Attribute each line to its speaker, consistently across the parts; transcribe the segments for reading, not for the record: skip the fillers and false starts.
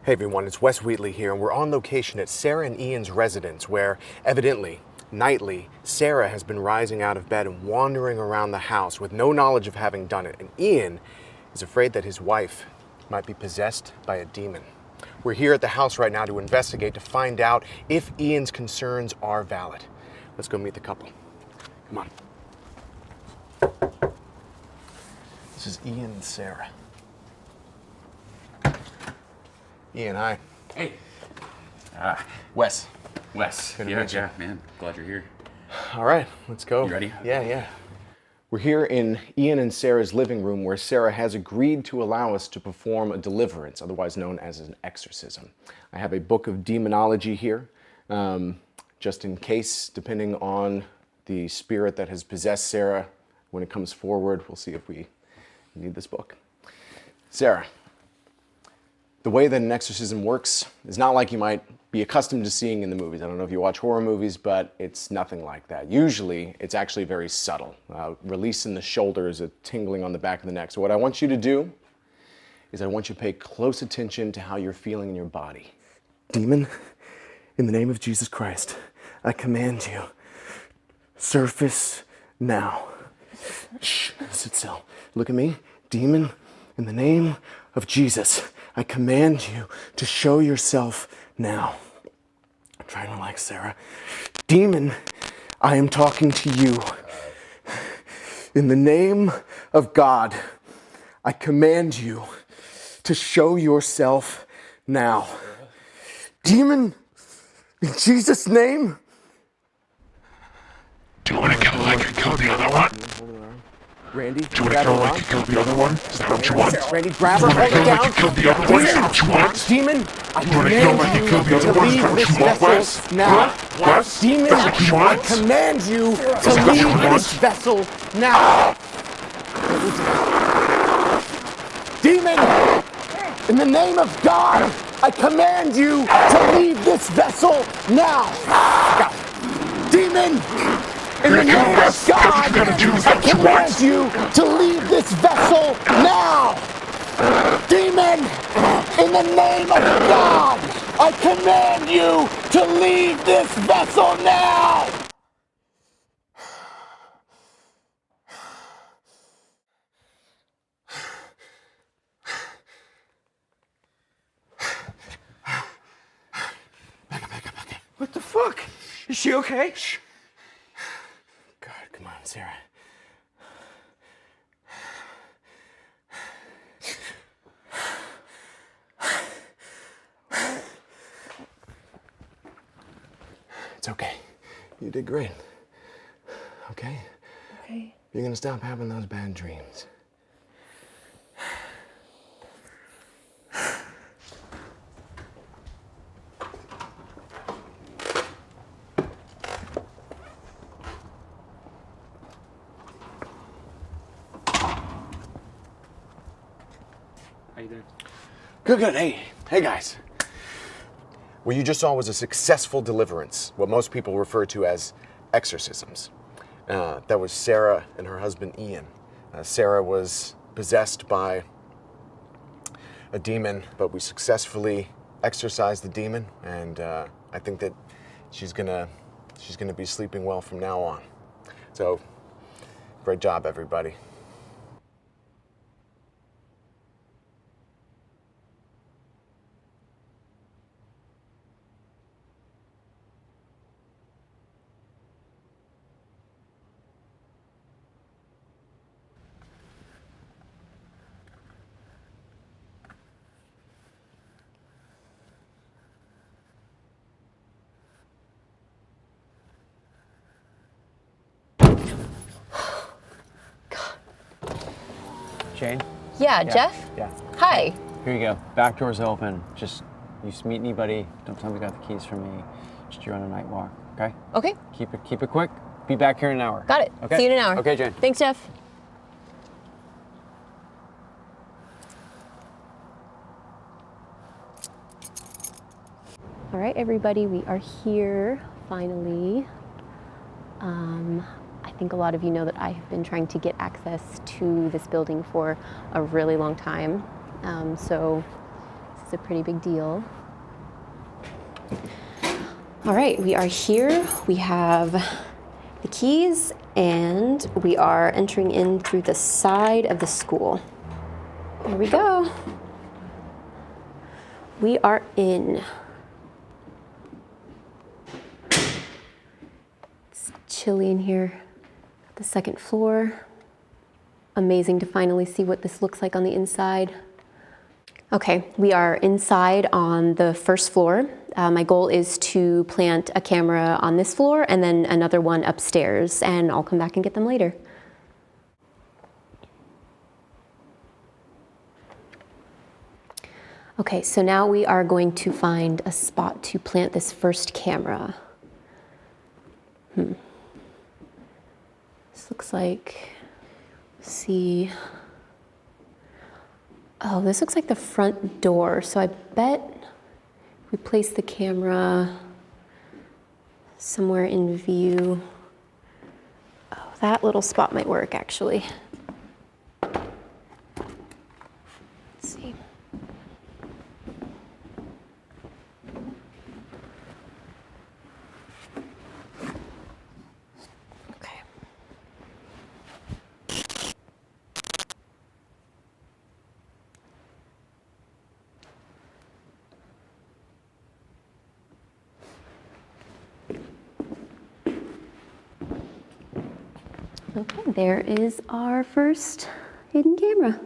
Speaker 1: Hey everyone, it's Wes Wheatley here, and we're on location at Sarah and Ian's residence where, evidently, nightly, Sarah has been rising out of bed and wandering around the house with no knowledge of having done it, and Ian is afraid that his wife might be possessed by a demon. We're here at the house right now to investigate, to find out if Ian's concerns are valid. Let's go meet the couple. Come on. This is Ian and Sarah. Ian, hi.
Speaker 2: Hey.
Speaker 1: Wes.
Speaker 2: Wes.
Speaker 1: Good to meet you.
Speaker 2: Yeah, man. Glad you're here.
Speaker 1: All right, let's go.
Speaker 2: You ready?
Speaker 1: Yeah. We're here in Ian and Sarah's living room where Sarah has agreed to allow us to perform a deliverance, otherwise known as an exorcism. I have a book of demonology here, just in case, depending on the spirit that has possessed Sarah, when it comes forward, we'll see if we need this book. Sarah. The way that an exorcism works is not like you might be accustomed to seeing in the movies. I don't know if you watch horror movies, but it's nothing like that. Usually, it's actually very subtle. Release in the shoulders, a tingling on the back of the neck. So what I want you to do is I want you to pay close attention to how you're feeling in your body. Demon, in the name of Jesus Christ, I command you, surface now. Shh, sit still. Look at me. Demon, in the name of Jesus, I command you to show yourself now. Try and relax, Sarah. Demon, I am talking to you. In the name of God, I command you to show yourself now. Demon, in Jesus' name.
Speaker 3: Do you want to kill like you killed the other one?
Speaker 1: Randy,
Speaker 3: Do you want to kill like you killed the other one? Is that what you want?
Speaker 1: Randy, grab her, hold her down.
Speaker 3: You killed the other one? Is that what you want?
Speaker 1: Demon, I
Speaker 3: You want to kill like you killed the other one? Is that what you want, Wes?
Speaker 1: now.
Speaker 3: Wes?
Speaker 1: Demon,
Speaker 3: That's what you
Speaker 1: I
Speaker 3: want?
Speaker 1: command you to
Speaker 3: that what you
Speaker 1: leave
Speaker 3: want?
Speaker 1: this vessel now. Demon, in the name of God, I command you to leave this vessel now. Demon, in the name of God, I command you to leave this vessel now. Demon, in the name of God, I command you to leave this vessel now. Back up.
Speaker 4: What the fuck? Is she okay?
Speaker 1: Shh. God, come on, Sarah. It's okay. You did great. Okay?
Speaker 5: Okay.
Speaker 1: You're gonna stop having those bad dreams.
Speaker 4: How you doing?
Speaker 1: Good. Hey guys. What you just saw was a successful deliverance, what most people refer to as exorcisms. That was Sarah and her husband Ian. Sarah was possessed by a demon, but we successfully exorcised the demon, and I think that she's gonna be sleeping well from now on. So, great job, everybody.
Speaker 4: Jane?
Speaker 5: Yeah, Jeff?
Speaker 4: Yeah.
Speaker 5: Hi.
Speaker 4: Here you go. Back door's open. Just, you meet anybody, don't tell me you got the keys from me. Just you're on a night walk, okay?
Speaker 5: Okay,
Speaker 4: Keep it quick. Be back here in an hour.
Speaker 5: got it.
Speaker 4: Okay?
Speaker 5: See you in an hour.
Speaker 4: Okay, Jane.
Speaker 5: Thanks, Jeff. All right, everybody, we are here finally. I think a lot of you know that I have been trying to get access to this building for a really long time. So It's a pretty big deal. All right, we are here. We have the keys and we are entering in through the side of the school. Here we go. We are in. It's chilly in here. The second floor. Amazing to finally see what this looks like on the inside. Okay, we are inside on the first floor. My goal is to plant a camera on this floor and then another one upstairs, and I'll come back and get them later. Okay, so now we are going to find a spot to plant this first camera. This looks like, let's see. Oh, this looks like the front door. So I bet we place the camera somewhere in view. Oh, that little spot might work actually. Let's see. Okay. Okay, there is our first hidden camera.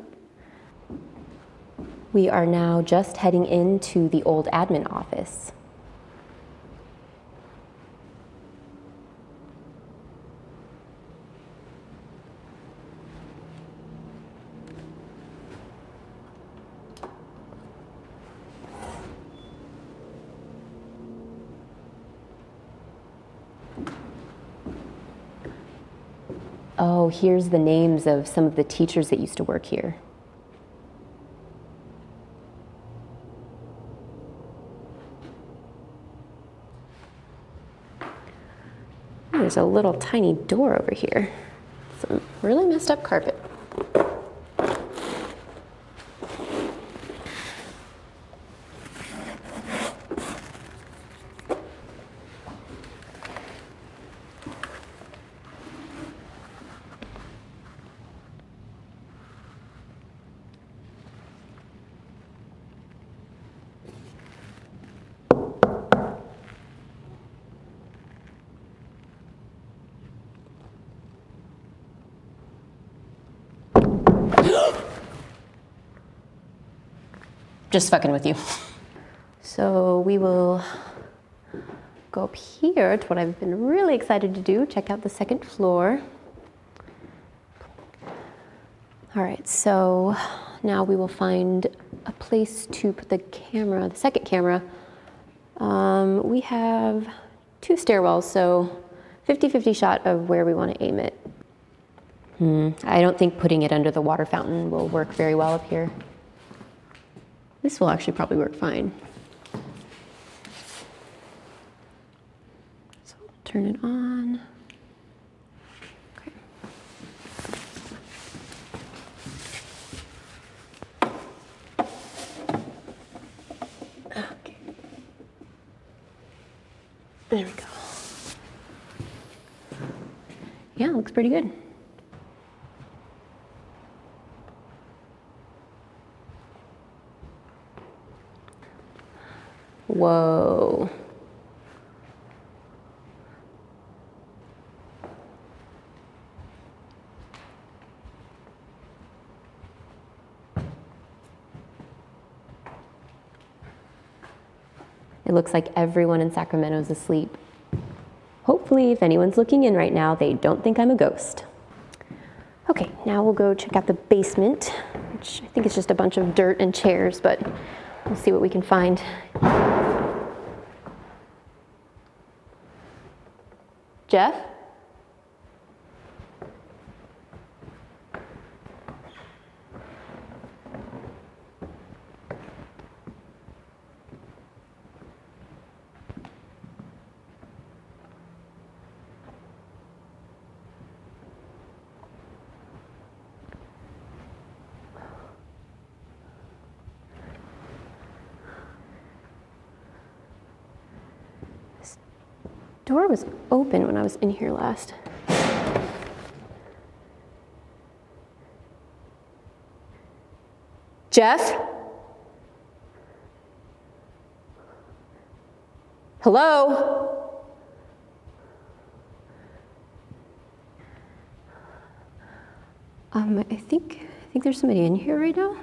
Speaker 5: We are now just heading into the old admin office. Oh, here's the names of some of the teachers that used to work here. There's a little tiny door over here. Some really messed up carpet. Just fucking with you. So we will go up here to what I've been really excited to do, check out the second floor. All right, so now we will find a place to put the camera, the second camera. We have 2 stairwells, so 50-50 shot of where we want to aim it. I don't think putting it under the water fountain will work very well up here. This will actually probably work fine. So turn it on. Okay. Okay. There we go. Yeah, looks pretty good. Whoa. It looks like everyone in Sacramento is asleep. Hopefully, if anyone's looking in right now, they don't think I'm a ghost. Okay, now we'll go check out the basement, which I think is just a bunch of dirt and chairs, but we'll see what we can find. Jeff? door was open when I was in here last. Jeff? Hello? I think there's somebody in here right now.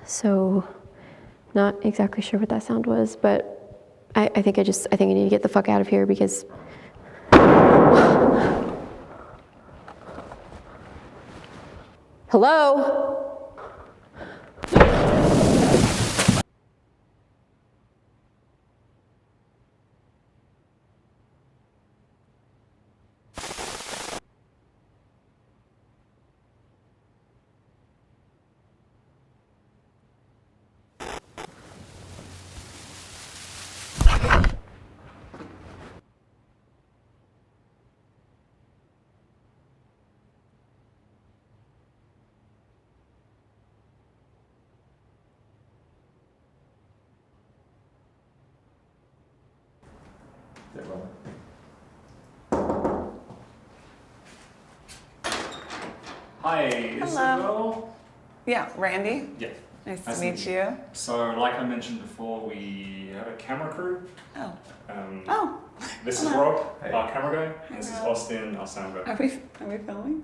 Speaker 5: So, not exactly sure what that sound was, but I think I need to get the fuck out of here because. Hello?
Speaker 2: Hi, Isabelle.
Speaker 6: Yeah, Randy.
Speaker 2: Yeah.
Speaker 6: Nice to meet you.
Speaker 2: So, like I mentioned before, we have a camera crew.
Speaker 6: Oh.
Speaker 2: Oh. This is Rob, our camera guy, and this is Austin, our sound guy.
Speaker 6: Are we filming?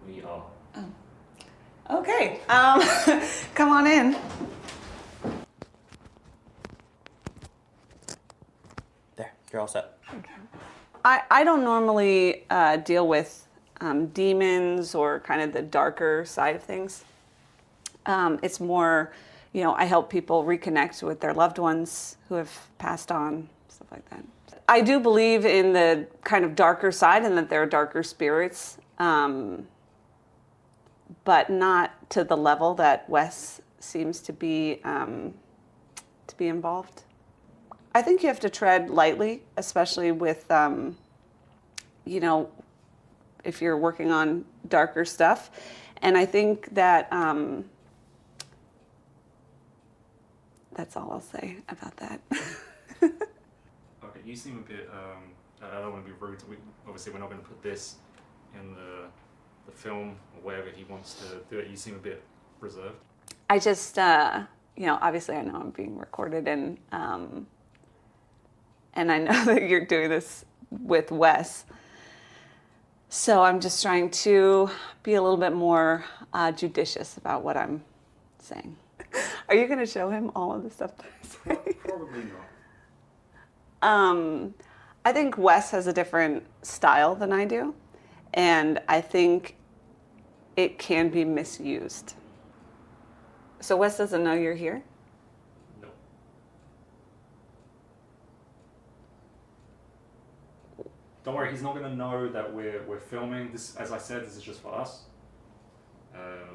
Speaker 2: We are.
Speaker 6: Oh. Okay. Come on in.
Speaker 4: There, you're all set.
Speaker 6: I don't normally deal with demons or kind of the darker side of things. It's more, I help people reconnect with their loved ones who have passed on, stuff like that. I do believe in the kind of darker side and that there are darker spirits, but not to the level that Wes seems to be involved. I think you have to tread lightly, especially with, if you're working on darker stuff. And I think that that's all I'll say about that.
Speaker 2: Okay, you seem a bit, I don't want to be rude. Obviously, we're not going to put this in the film or wherever he wants to do it. You seem a bit reserved.
Speaker 6: I just, obviously I know I'm being recorded and I know that you're doing this with Wes. So I'm just trying to be a little bit more judicious about what I'm saying. Are you going to show him all of the stuff that I say?
Speaker 2: Probably not.
Speaker 6: I think Wes has a different style than I do, and I think it can be misused. So Wes doesn't know you're here?
Speaker 2: No. Don't worry, he's not going to know that we're filming. This, as I said, this is just for us.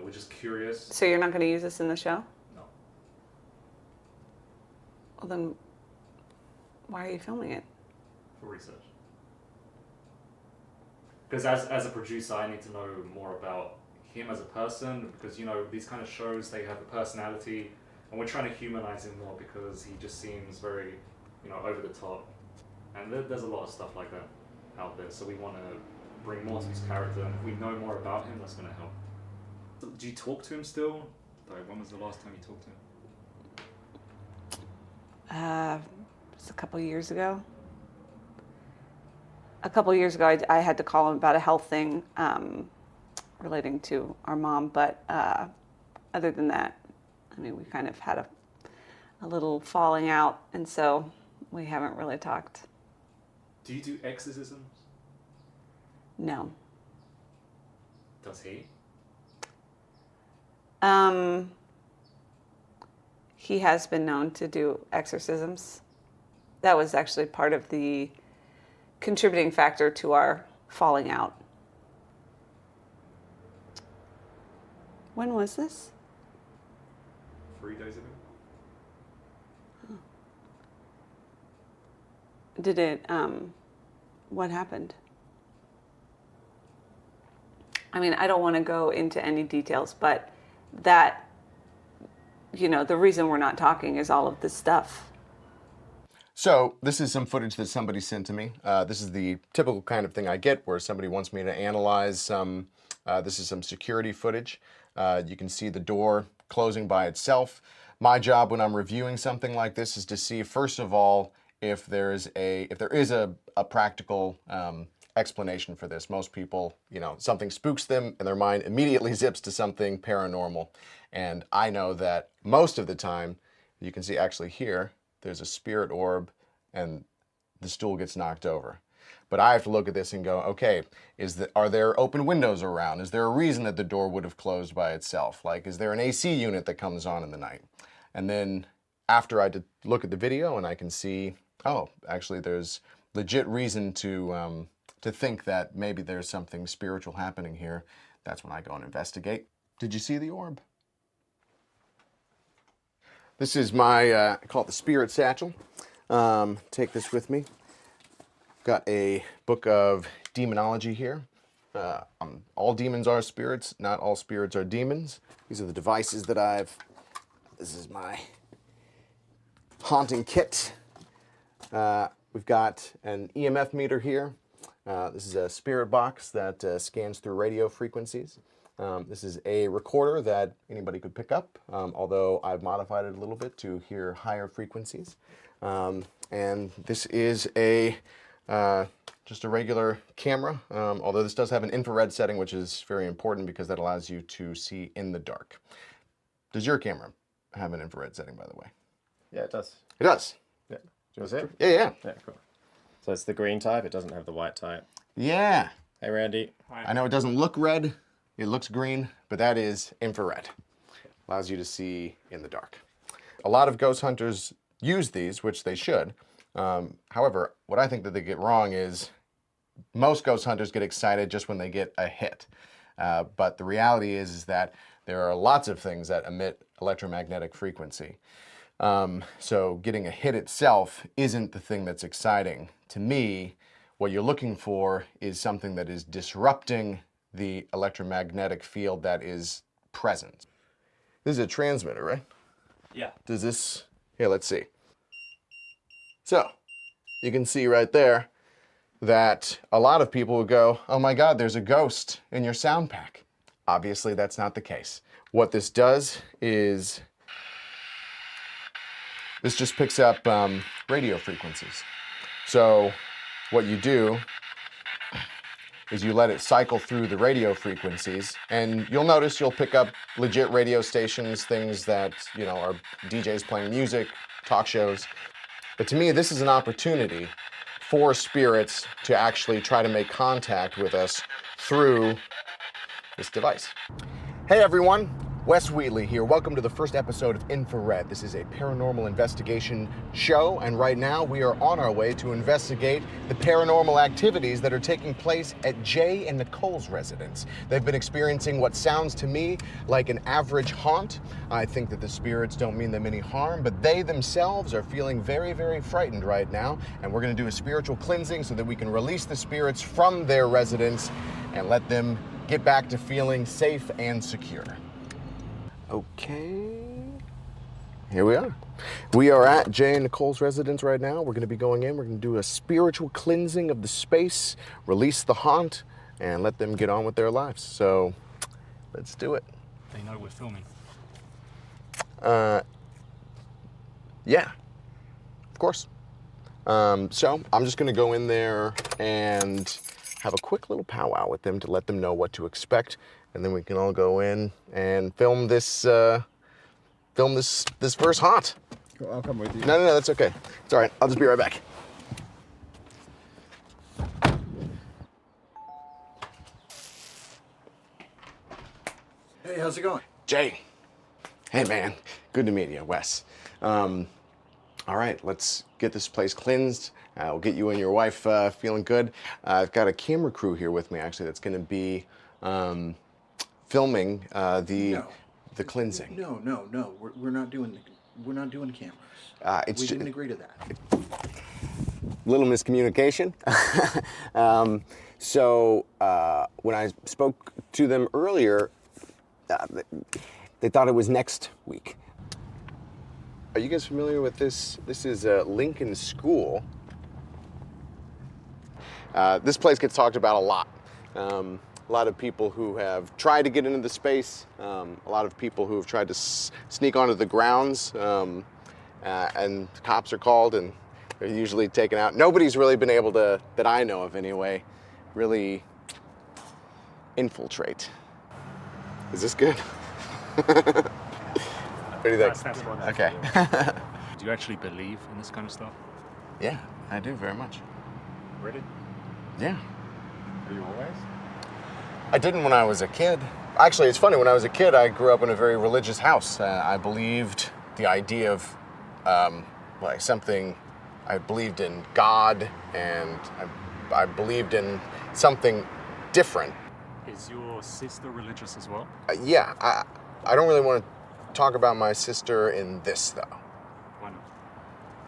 Speaker 2: We're just curious.
Speaker 6: So you're not going to use this in the show?
Speaker 2: No.
Speaker 6: Well then, why are you filming it?
Speaker 2: For research. Because as a producer, I need to know more about him as a person, because these kind of shows, they have a personality, and we're trying to humanize him more because he just seems very over the top, and there's a lot of stuff like that out there, so we want to bring more to his character, and if we know more about him, that's going to help. Do you talk to him still? though? When was the last time you talked to him?
Speaker 6: It was a couple years ago. A couple years ago, I had to call him about a health thing relating to our mom, but other than that, I mean, we kind of had a little falling out, and so we haven't really talked.
Speaker 2: Do you do exorcisms?
Speaker 6: No.
Speaker 2: Does he?
Speaker 6: He has been known to do exorcisms. That was actually part of the contributing factor to our falling out. When was this?
Speaker 2: 3 days ago?
Speaker 6: Did it, what happened? I mean, I don't want to go into any details, but that, you know, the reason we're not talking is all of this stuff.
Speaker 1: So this is some footage that somebody sent to me. This is the typical kind of thing I get where somebody wants me to analyze some, this is some security footage. You can see the door closing by itself. My job when I'm reviewing something like this is to see, first of all, if there is a practical explanation for this. Most people, you know, something spooks them and their mind immediately zips to something paranormal. And I know that most of the time, you can see actually here, there's a spirit orb and the stool gets knocked over. But I have to look at this and go, okay, are there open windows around? Is there a reason that the door would have closed by itself? Like, is there an AC unit that comes on in the night? And then after I look at the video and I can see, oh, actually there's legit reason to think that maybe there's something spiritual happening here, that's when I go and investigate. Did you see the orb? This is my, I call it the spirit satchel. Take this with me. Got a book of demonology here. All demons are spirits, not all spirits are demons. These are the devices that this is my haunting kit. We've got an EMF meter here. This is a spirit box that scans through radio frequencies. This is a recorder that anybody could pick up, although I've modified it a little bit to hear higher frequencies. And this is just a regular camera, although this does have an infrared setting, which is very important because that allows you to see in the dark. Does your camera have an infrared setting, by the way?
Speaker 7: Yeah, it does.
Speaker 1: It does?
Speaker 7: Yeah. Do you want to see it?
Speaker 1: Yeah.
Speaker 7: Yeah, cool. So it's the green type. It doesn't have the white type.
Speaker 1: Yeah.
Speaker 7: Hey, Randy.
Speaker 1: I know it doesn't look red. It looks green, but that is infrared. Allows you to see in the dark. A lot of ghost hunters use these, which they should. However, what I think that they get wrong is most ghost hunters get excited just when they get a hit. But the reality is that there are lots of things that emit electromagnetic frequency. So getting a hit itself isn't the thing that's exciting. To me, what you're looking for is something that is disrupting the electromagnetic field that is present. This is a transmitter, right?
Speaker 7: Yeah.
Speaker 1: Does this, here, let's see. So, you can see right there that a lot of people would go, oh my God, there's a ghost in your sound pack. Obviously, that's not the case. What this does is, this just picks up radio frequencies. So, what you do is you let it cycle through the radio frequencies, and you'll notice you'll pick up legit radio stations, things that, you know, are DJs playing music, talk shows. But to me, this is an opportunity for spirits to actually try to make contact with us through this device. Hey everyone, Wes Wheatley here. Welcome to the first episode of Infrared. This is a paranormal investigation show, and right now we are on our way to investigate the paranormal activities that are taking place at Jay and Nicole's residence. They've been experiencing what sounds to me like an average haunt. I think that the spirits don't mean them any harm, but they themselves are feeling very, very frightened right now, and we're going to do a spiritual cleansing so that we can release the spirits from their residence and let them get back to feeling safe and secure. Okay, here we are. We are at Jay and Nicole's residence right now. We're going to be going in. We're going to do a spiritual cleansing of the space, release the haunt, and let them get on with their lives. So let's do it.
Speaker 2: They know we're filming.
Speaker 1: Yeah, of course. So I'm just going to go in there and have a quick little powwow with them to let them know what to expect, and then we can all go in and film this first haunt.
Speaker 7: Cool, I'll come with you.
Speaker 1: No, that's okay. It's all right. I'll just be right back.
Speaker 8: Hey, how's it going?
Speaker 1: Jay. Hey, man. Good to meet you, Wes. All right, let's get this place cleansed. We'll get you and your wife feeling good. I've got a camera crew here with me, actually, that's going to be filming the cleansing.
Speaker 8: No. We're not doing cameras. We didn't agree to that.
Speaker 1: Little miscommunication. So when I spoke to them earlier, they thought it was next week. Are you guys familiar with this? This is Lincoln School. This place gets talked about a lot. A lot of people who have tried to get into the space, a lot of people who have tried to sneak onto the grounds, and the cops are called and they're usually taken out. Nobody's really been able to, that I know of anyway, really infiltrate. Is this good? What do you think?
Speaker 2: That's one.
Speaker 1: Okay.
Speaker 2: Do you actually believe in this kind of stuff?
Speaker 1: Yeah, I do very much.
Speaker 2: Really?
Speaker 1: Yeah.
Speaker 7: Are you always?
Speaker 1: I didn't when I was a kid. Actually, it's funny, when I was a kid, I grew up in a very religious house. I believed the idea of something, I believed in God, and I believed in something different.
Speaker 2: Is your sister religious as well?
Speaker 1: Yeah, I don't really want to talk about my sister in this, though.
Speaker 2: Why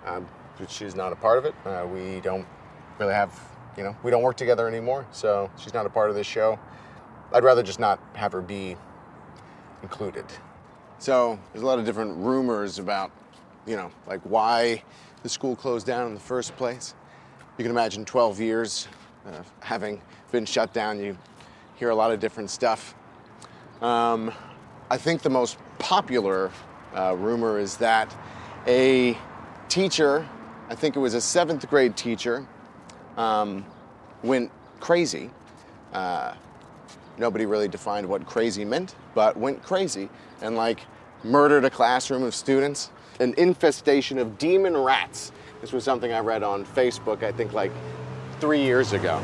Speaker 2: not?
Speaker 1: She's not a part of it. We don't really have, we don't work together anymore, so she's not a part of this show. I'd rather just not have her be included. So there's a lot of different rumors about, like why the school closed down in the first place. You can imagine 12 years having been shut down, you hear a lot of different stuff. I think the most popular rumor is that a teacher, I think it was a 7th grade teacher, went crazy. Nobody really defined what crazy meant, but went crazy and murdered a classroom of students. An infestation of demon rats. This was something I read on Facebook, I think 3 years ago.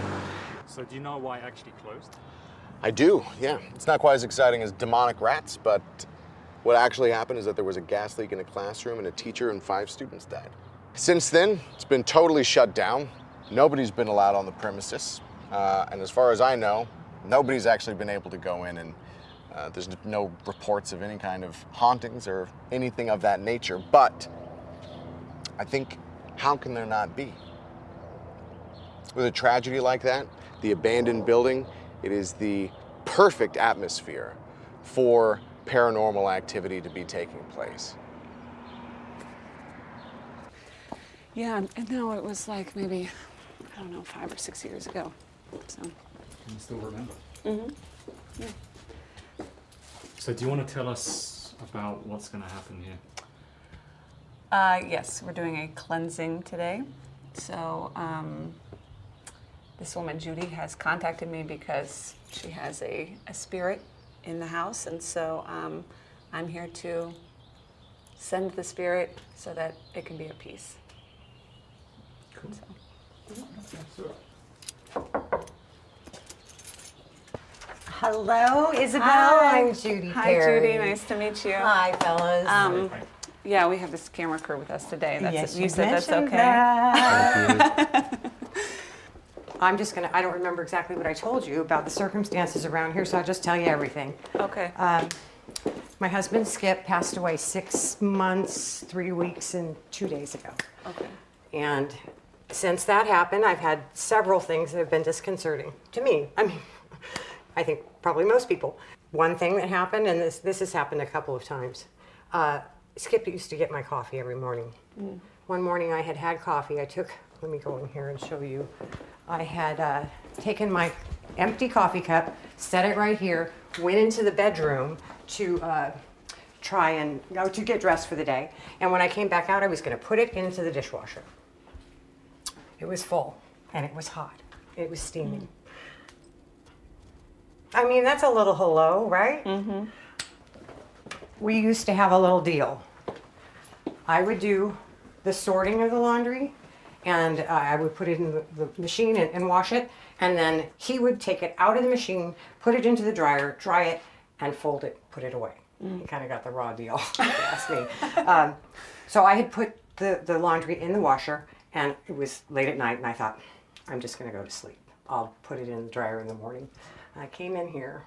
Speaker 2: So do you know why it actually closed?
Speaker 1: I do, yeah. It's not quite as exciting as demonic rats, but what actually happened is that there was a gas leak in a classroom and a teacher and 5 students died. Since then, it's been totally shut down. Nobody's been allowed on the premises. And as far as I know, nobody's actually been able to go in, and there's no reports of any kind of hauntings or anything of that nature. But I think, how can there not be? With a tragedy like that, the abandoned building, it is the perfect atmosphere for paranormal activity to be taking place.
Speaker 6: Yeah, and now it was maybe, 5 or 6 years ago. So.
Speaker 2: Can you still remember?
Speaker 6: Mm-hmm. Yeah.
Speaker 2: So do you want to tell us about what's going to happen here?
Speaker 6: Yes, we're doing a cleansing today. So this woman, Judy, has contacted me because she has a spirit in the house. And so I'm here to send the spirit so that it can be at peace.
Speaker 2: Cool.
Speaker 6: So.
Speaker 9: Hello, Isabelle.
Speaker 6: Hi.
Speaker 9: I'm Judy
Speaker 6: Hi,
Speaker 9: Perry.
Speaker 6: Judy. Nice to meet you.
Speaker 9: Hi, fellas.
Speaker 6: Yeah, we have this camera crew with us today. That's
Speaker 9: yes,
Speaker 6: you said that's
Speaker 9: mentioned
Speaker 6: okay.
Speaker 9: that. I'm just gonna, I don't remember exactly what I told you about the circumstances around here, so I'll just tell you everything.
Speaker 6: Okay.
Speaker 9: My husband, Skip, passed away 6 months, 3 weeks, and 2 days ago.
Speaker 6: Okay.
Speaker 9: And since that happened, I've had several things that have been disconcerting to me. I mean, I think probably most people. One thing that happened, and this has happened a couple of times, Skip used to get my coffee every morning. Mm. One morning I had coffee. Let me go in here and show you. I had taken my empty coffee cup, set it right here, went into the bedroom to try and to get dressed for the day. And when I came back out, I was going to put it into the dishwasher. It was full, and it was hot. It was steaming. I mean, that's a little hello, right? Mm-hmm. We used to have a little deal. I would do the sorting of the laundry, and I would put it in the machine and wash it, and then he would take it out of the machine, put it into the dryer, dry it, and fold it, put it away. He kind of got the raw deal, if you ask me. So I had put the laundry in the washer, and it was late at night, and I thought, I'm just going to go to sleep. I'll put it in the dryer in the morning. I came in here,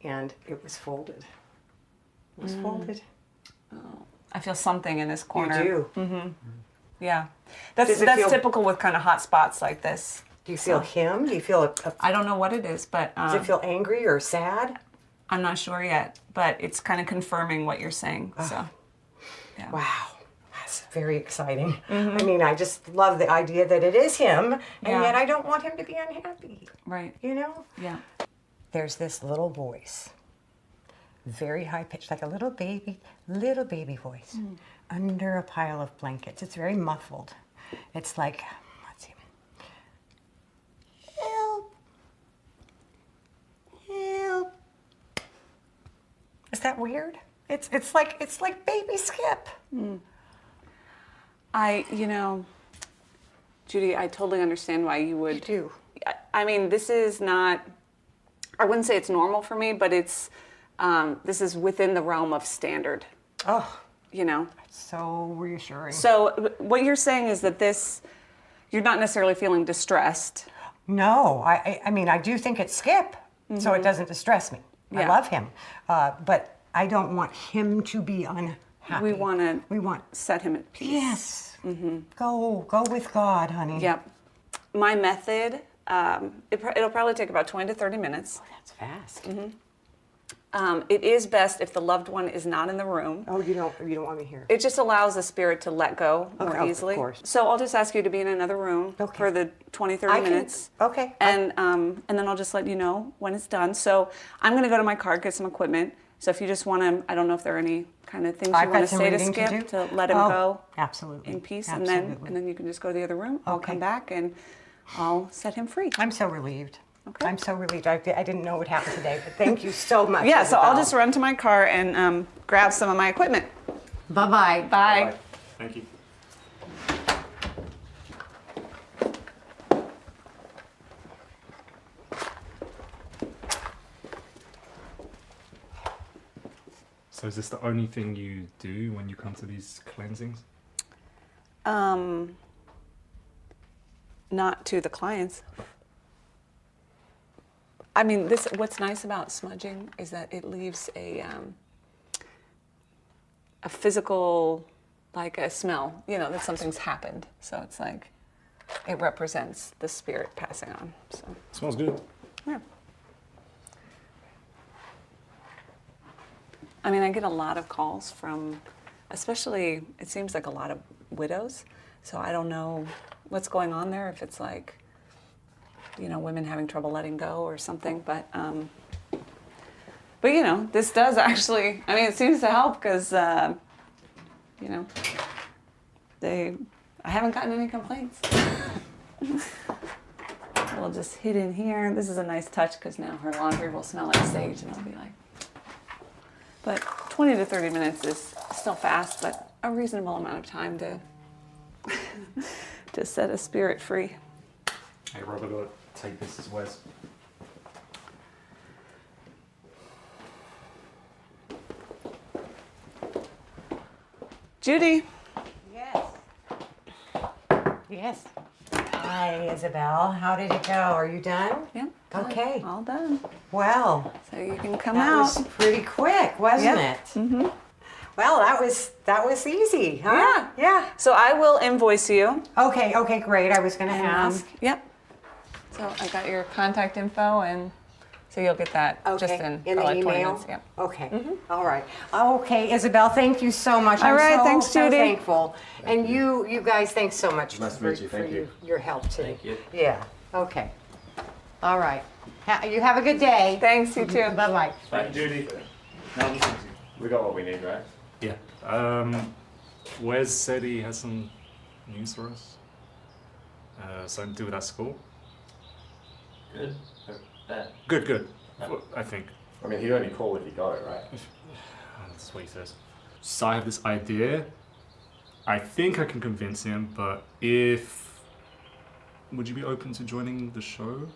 Speaker 9: and it was folded. It was folded.
Speaker 6: Oh, I feel something in this corner.
Speaker 9: You do?
Speaker 6: Mm-hmm. Yeah. That's
Speaker 9: Does it feel-
Speaker 6: typical with kind of hot spots like this.
Speaker 9: Do you feel him? Do you feel
Speaker 6: I don't know what it is, but...
Speaker 9: does it feel angry or sad?
Speaker 6: I'm not sure yet, but it's kind of confirming what you're saying. So, yeah.
Speaker 9: Wow. That's very exciting. I mean, I just love the idea that it is him, and yet I don't want him to be unhappy.
Speaker 6: Right.
Speaker 9: You know?
Speaker 6: Yeah.
Speaker 9: There's this little voice, very high pitched, like a little baby voice, under a pile of blankets. It's very muffled. It's like, let's see. Help. Help. Is that weird? It's like baby Skip.
Speaker 6: Judy, I totally understand why you would.
Speaker 9: You do.
Speaker 6: I mean, this is not, I wouldn't say it's normal for me, but it's, this is within the realm of standard.
Speaker 9: Oh,
Speaker 6: You know?
Speaker 9: so reassuring.
Speaker 6: So what you're saying is that you're not necessarily feeling distressed.
Speaker 9: No, I mean, I do think it's Skip, so it doesn't distress me. I
Speaker 6: Yeah.
Speaker 9: love him, but I don't want him to be unhappy.
Speaker 6: We want
Speaker 9: to
Speaker 6: set him at peace.
Speaker 9: Yes. Go with God, honey.
Speaker 6: Yep. My method, it'll probably take about 20 to 30 minutes.
Speaker 9: That's fast.
Speaker 6: It is best if the loved one is not in the room.
Speaker 9: Oh, you don't want me here.
Speaker 6: It just allows the spirit to let go more
Speaker 9: Okay,
Speaker 6: easily.
Speaker 9: of course.
Speaker 6: So I'll just ask you to be in another room for the 20, 30 minutes.
Speaker 9: Okay.
Speaker 6: And then I'll just let you know when it's done. So I'm going to go to my car, get some equipment. So if you just want to, I don't know if there are any kind of things you
Speaker 9: I've
Speaker 6: want
Speaker 9: got
Speaker 6: to
Speaker 9: some
Speaker 6: say to
Speaker 9: reading to
Speaker 6: Skip
Speaker 9: do.
Speaker 6: to let him go
Speaker 9: Absolutely.
Speaker 6: in peace.
Speaker 9: Absolutely.
Speaker 6: And then you can just go to the other room. I'll
Speaker 9: Okay.
Speaker 6: come back and I'll set him free.
Speaker 9: I'm so relieved.
Speaker 6: Okay.
Speaker 9: I'm so relieved. I didn't know what happened today, but thank you so much.
Speaker 6: Yeah, so I'll
Speaker 9: Isabelle.
Speaker 6: just run to my car and grab some of my equipment.
Speaker 9: Bye-bye.
Speaker 6: Bye.
Speaker 2: Thank you. So is this the only thing you do when you come to these cleansings?
Speaker 6: Not to the clients. I mean, what's nice about smudging is that it leaves a physical, like a smell, that something's happened. So it's like, it represents the spirit passing on. So,
Speaker 2: Smells good.
Speaker 6: yeah. I mean, I get a lot of calls from, especially, it seems like a lot of widows. So I don't know what's going on there, if it's like, women having trouble letting go or something. But this does actually, I mean, it seems to help because, I haven't gotten any complaints. We'll just hit in here. This is a nice touch because now her laundry will smell like sage and I'll be like, but 20 to 30 minutes is still fast, but a reasonable amount of time to to set a spirit free.
Speaker 2: Hey, Robert, take this as Wes.
Speaker 6: Judy.
Speaker 9: Yes. Yes. Hi, Isabelle. How did it go? Are you done?
Speaker 6: Yeah.
Speaker 9: Okay.
Speaker 6: All done.
Speaker 9: Well,
Speaker 6: So you can come
Speaker 9: that
Speaker 6: out.
Speaker 9: was pretty quick, wasn't
Speaker 6: Yeah.
Speaker 9: it? Mm-hmm. Well, that was easy, huh?
Speaker 6: Yeah.
Speaker 9: Yeah.
Speaker 6: So I will invoice you.
Speaker 9: Okay, great. I was going to
Speaker 6: And,
Speaker 9: ask.
Speaker 6: Yep. So I got your contact info, and so you'll get that just in
Speaker 9: the
Speaker 6: probably 20
Speaker 9: email?
Speaker 6: minutes. Yep.
Speaker 9: Okay. All right. Okay, Isabelle, thank you so much.
Speaker 6: All right,
Speaker 9: I'm
Speaker 6: thanks,
Speaker 9: so
Speaker 6: Judy.
Speaker 9: thankful. And you guys, thanks so much
Speaker 7: Nice to
Speaker 9: for,
Speaker 7: meet you. Thank you.
Speaker 9: your help too.
Speaker 7: Thank you.
Speaker 9: Yeah. Okay. All right. You have a good day.
Speaker 6: Thanks, you too.
Speaker 9: Bye-bye.
Speaker 2: Bye, Judy. Now listen to you.
Speaker 10: We got what we need, right?
Speaker 2: Yeah. Wes said he has some news for us. Something to do with that school.
Speaker 10: Good. Bad.
Speaker 2: Good. I think.
Speaker 10: I mean, he'd only call if he got it, right?
Speaker 2: That's what he says. So I have this idea. I think I can convince him, but would you be open to joining the show?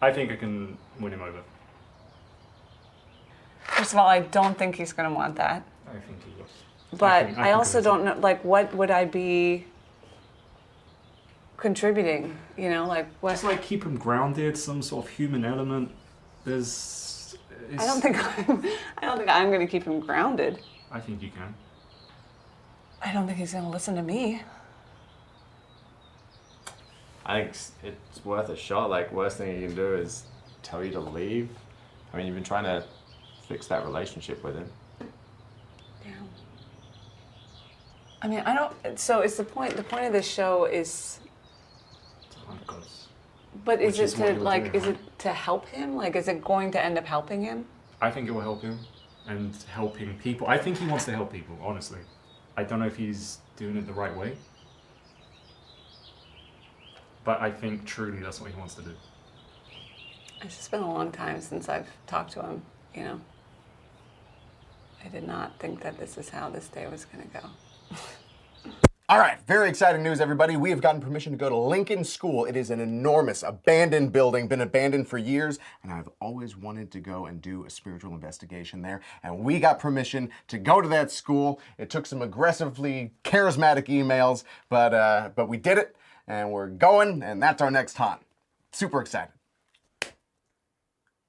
Speaker 2: I think I can win him over.
Speaker 6: First of all, I don't think he's going to want that.
Speaker 2: I think he will.
Speaker 6: But I also don't know, like, what would I be contributing? You know, like what?
Speaker 2: Just like keep him grounded, some sort of human element.
Speaker 6: I don't think I'm going to keep him grounded.
Speaker 2: I think you can.
Speaker 6: I don't think he's going to listen to me.
Speaker 10: I think it's worth a shot. Like, worst thing he can do is tell you to leave. I mean, you've been trying to fix that relationship with him.
Speaker 6: Yeah. I mean, I don't. So it's the point of this show is. But is it to like? Is it to help him? Like, is it going to end up helping him?
Speaker 2: I think it will help him, and helping people. I think he wants to help people. Honestly, I don't know if he's doing it the right way, but I think truly that's what he wants to do.
Speaker 6: It's just been a long time since I've talked to him. You know. I did not think that this is how this day was going to go.
Speaker 1: All right, very exciting news, everybody. We have gotten permission to go to Lincoln School. It is an enormous, abandoned building, been abandoned for years, and I've always wanted to go and do a spiritual investigation there. And we got permission to go to that school. It took some aggressively charismatic emails, but we did it, and we're going, and that's our next haunt. Super excited.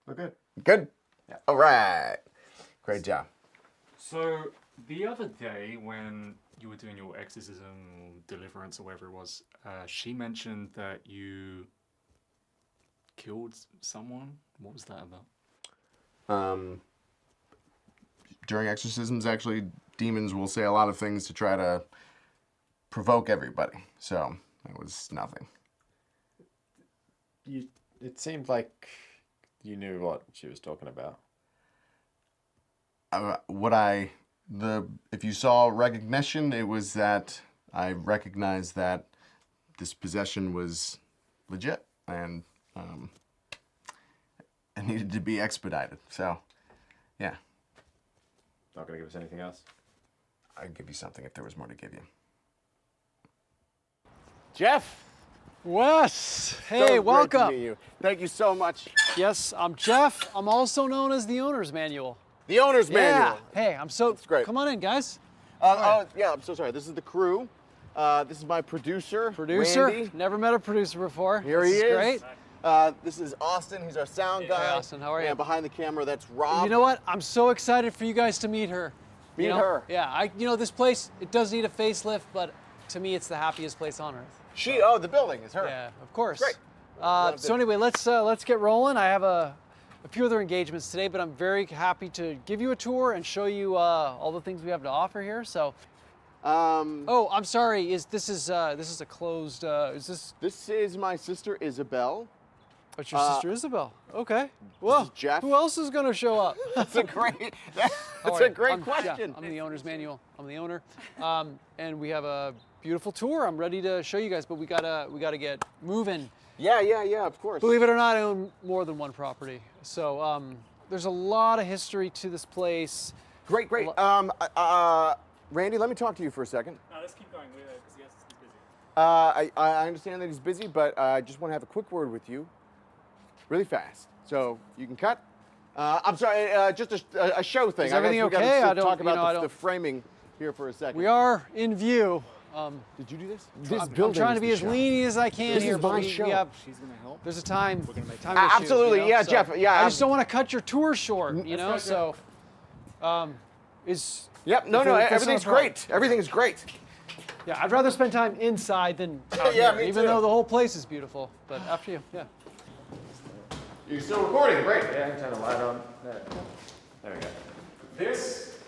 Speaker 10: We're good.
Speaker 1: Good? Yeah. All right. Great job.
Speaker 2: So the other day when you were doing your exorcism, deliverance, or whatever it was, she mentioned that you killed someone. What was that about?
Speaker 1: During exorcisms, actually, demons will say a lot of things to try to provoke everybody. So it was nothing.
Speaker 10: It seemed like you knew what she was talking about.
Speaker 1: If you saw recognition, it was that I recognized that this possession was legit and it needed to be expedited. So, yeah.
Speaker 10: Not gonna give us anything else?
Speaker 1: I'd give you something if there was more to give you.
Speaker 4: Jeff! Wes! Hey,
Speaker 1: So great
Speaker 4: welcome!
Speaker 1: to meet you. Thank you so much.
Speaker 4: Yes, I'm Jeff. I'm also known as the owner's manual.
Speaker 1: The owner's manual.
Speaker 4: Hey, I'm so...
Speaker 1: That's great.
Speaker 4: Come on in, guys.
Speaker 1: Oh, yeah, I'm so sorry. This is the crew. This is my producer, Randy.
Speaker 4: Never met a producer before.
Speaker 1: Here
Speaker 4: This
Speaker 1: he
Speaker 4: is. Great.
Speaker 1: This is Austin. He's our sound guy.
Speaker 4: Hey, Austin, how are you?
Speaker 1: And behind the camera, that's Rob.
Speaker 4: You know what? I'm so excited for you guys to meet her.
Speaker 1: Meet
Speaker 4: You know?
Speaker 1: her.
Speaker 4: Yeah, this place, it does need a facelift, but to me, it's the happiest place on earth.
Speaker 1: The building is her.
Speaker 4: Yeah, of course.
Speaker 1: Great.
Speaker 4: So anyway, let's get rolling. I have a few other engagements today, but I'm very happy to give you a tour and show you all the things we have to offer here. So, oh, I'm sorry. This is a closed?
Speaker 1: This is my sister Isabelle.
Speaker 4: What's your sister Isabelle? Okay. Well,
Speaker 1: Jeff.
Speaker 4: who else is going to show up?
Speaker 1: That's a great. That's
Speaker 4: How are
Speaker 1: a
Speaker 4: you?
Speaker 1: great
Speaker 4: I'm
Speaker 1: question.
Speaker 4: Jeff. I'm the owner's manual. I'm the owner, and we have a beautiful tour. I'm ready to show you guys, but we gotta get moving.
Speaker 1: Yeah, of course.
Speaker 4: Believe it or not, I own more than one property. So there's a lot of history to this place.
Speaker 1: Great. Randy, let me talk to you for a second.
Speaker 2: No, let's keep going because yes, he's busy.
Speaker 1: I understand that he's busy, but I just want to have a quick word with you, really fast. So you can cut. I'm sorry, just a show thing.
Speaker 4: Is everything okay?
Speaker 1: I don't talk about the framing here for a second.
Speaker 4: We are in view.
Speaker 1: Did you do this?
Speaker 4: I'm trying to be as lean as I can
Speaker 1: This
Speaker 4: here,
Speaker 1: is
Speaker 4: but
Speaker 1: my
Speaker 4: we
Speaker 1: show.
Speaker 4: have.
Speaker 1: She's gonna help.
Speaker 4: There's a time.
Speaker 1: We're gonna make
Speaker 4: time
Speaker 1: it.
Speaker 4: issue,
Speaker 1: Absolutely,
Speaker 4: you know?
Speaker 1: yeah,
Speaker 4: So
Speaker 1: Jeff. Yeah,
Speaker 4: I just don't want to cut your tour short, you know. So,
Speaker 1: Yep. No. Everything's great. Everything's great.
Speaker 4: Yeah, I'd rather spend time inside than out
Speaker 1: Yeah,
Speaker 4: here,
Speaker 1: me
Speaker 4: even
Speaker 1: too.
Speaker 4: though the whole place is beautiful. But after you, yeah.
Speaker 1: You're still recording. Great.
Speaker 10: Yeah, I can turn the light on. There we go.
Speaker 2: This,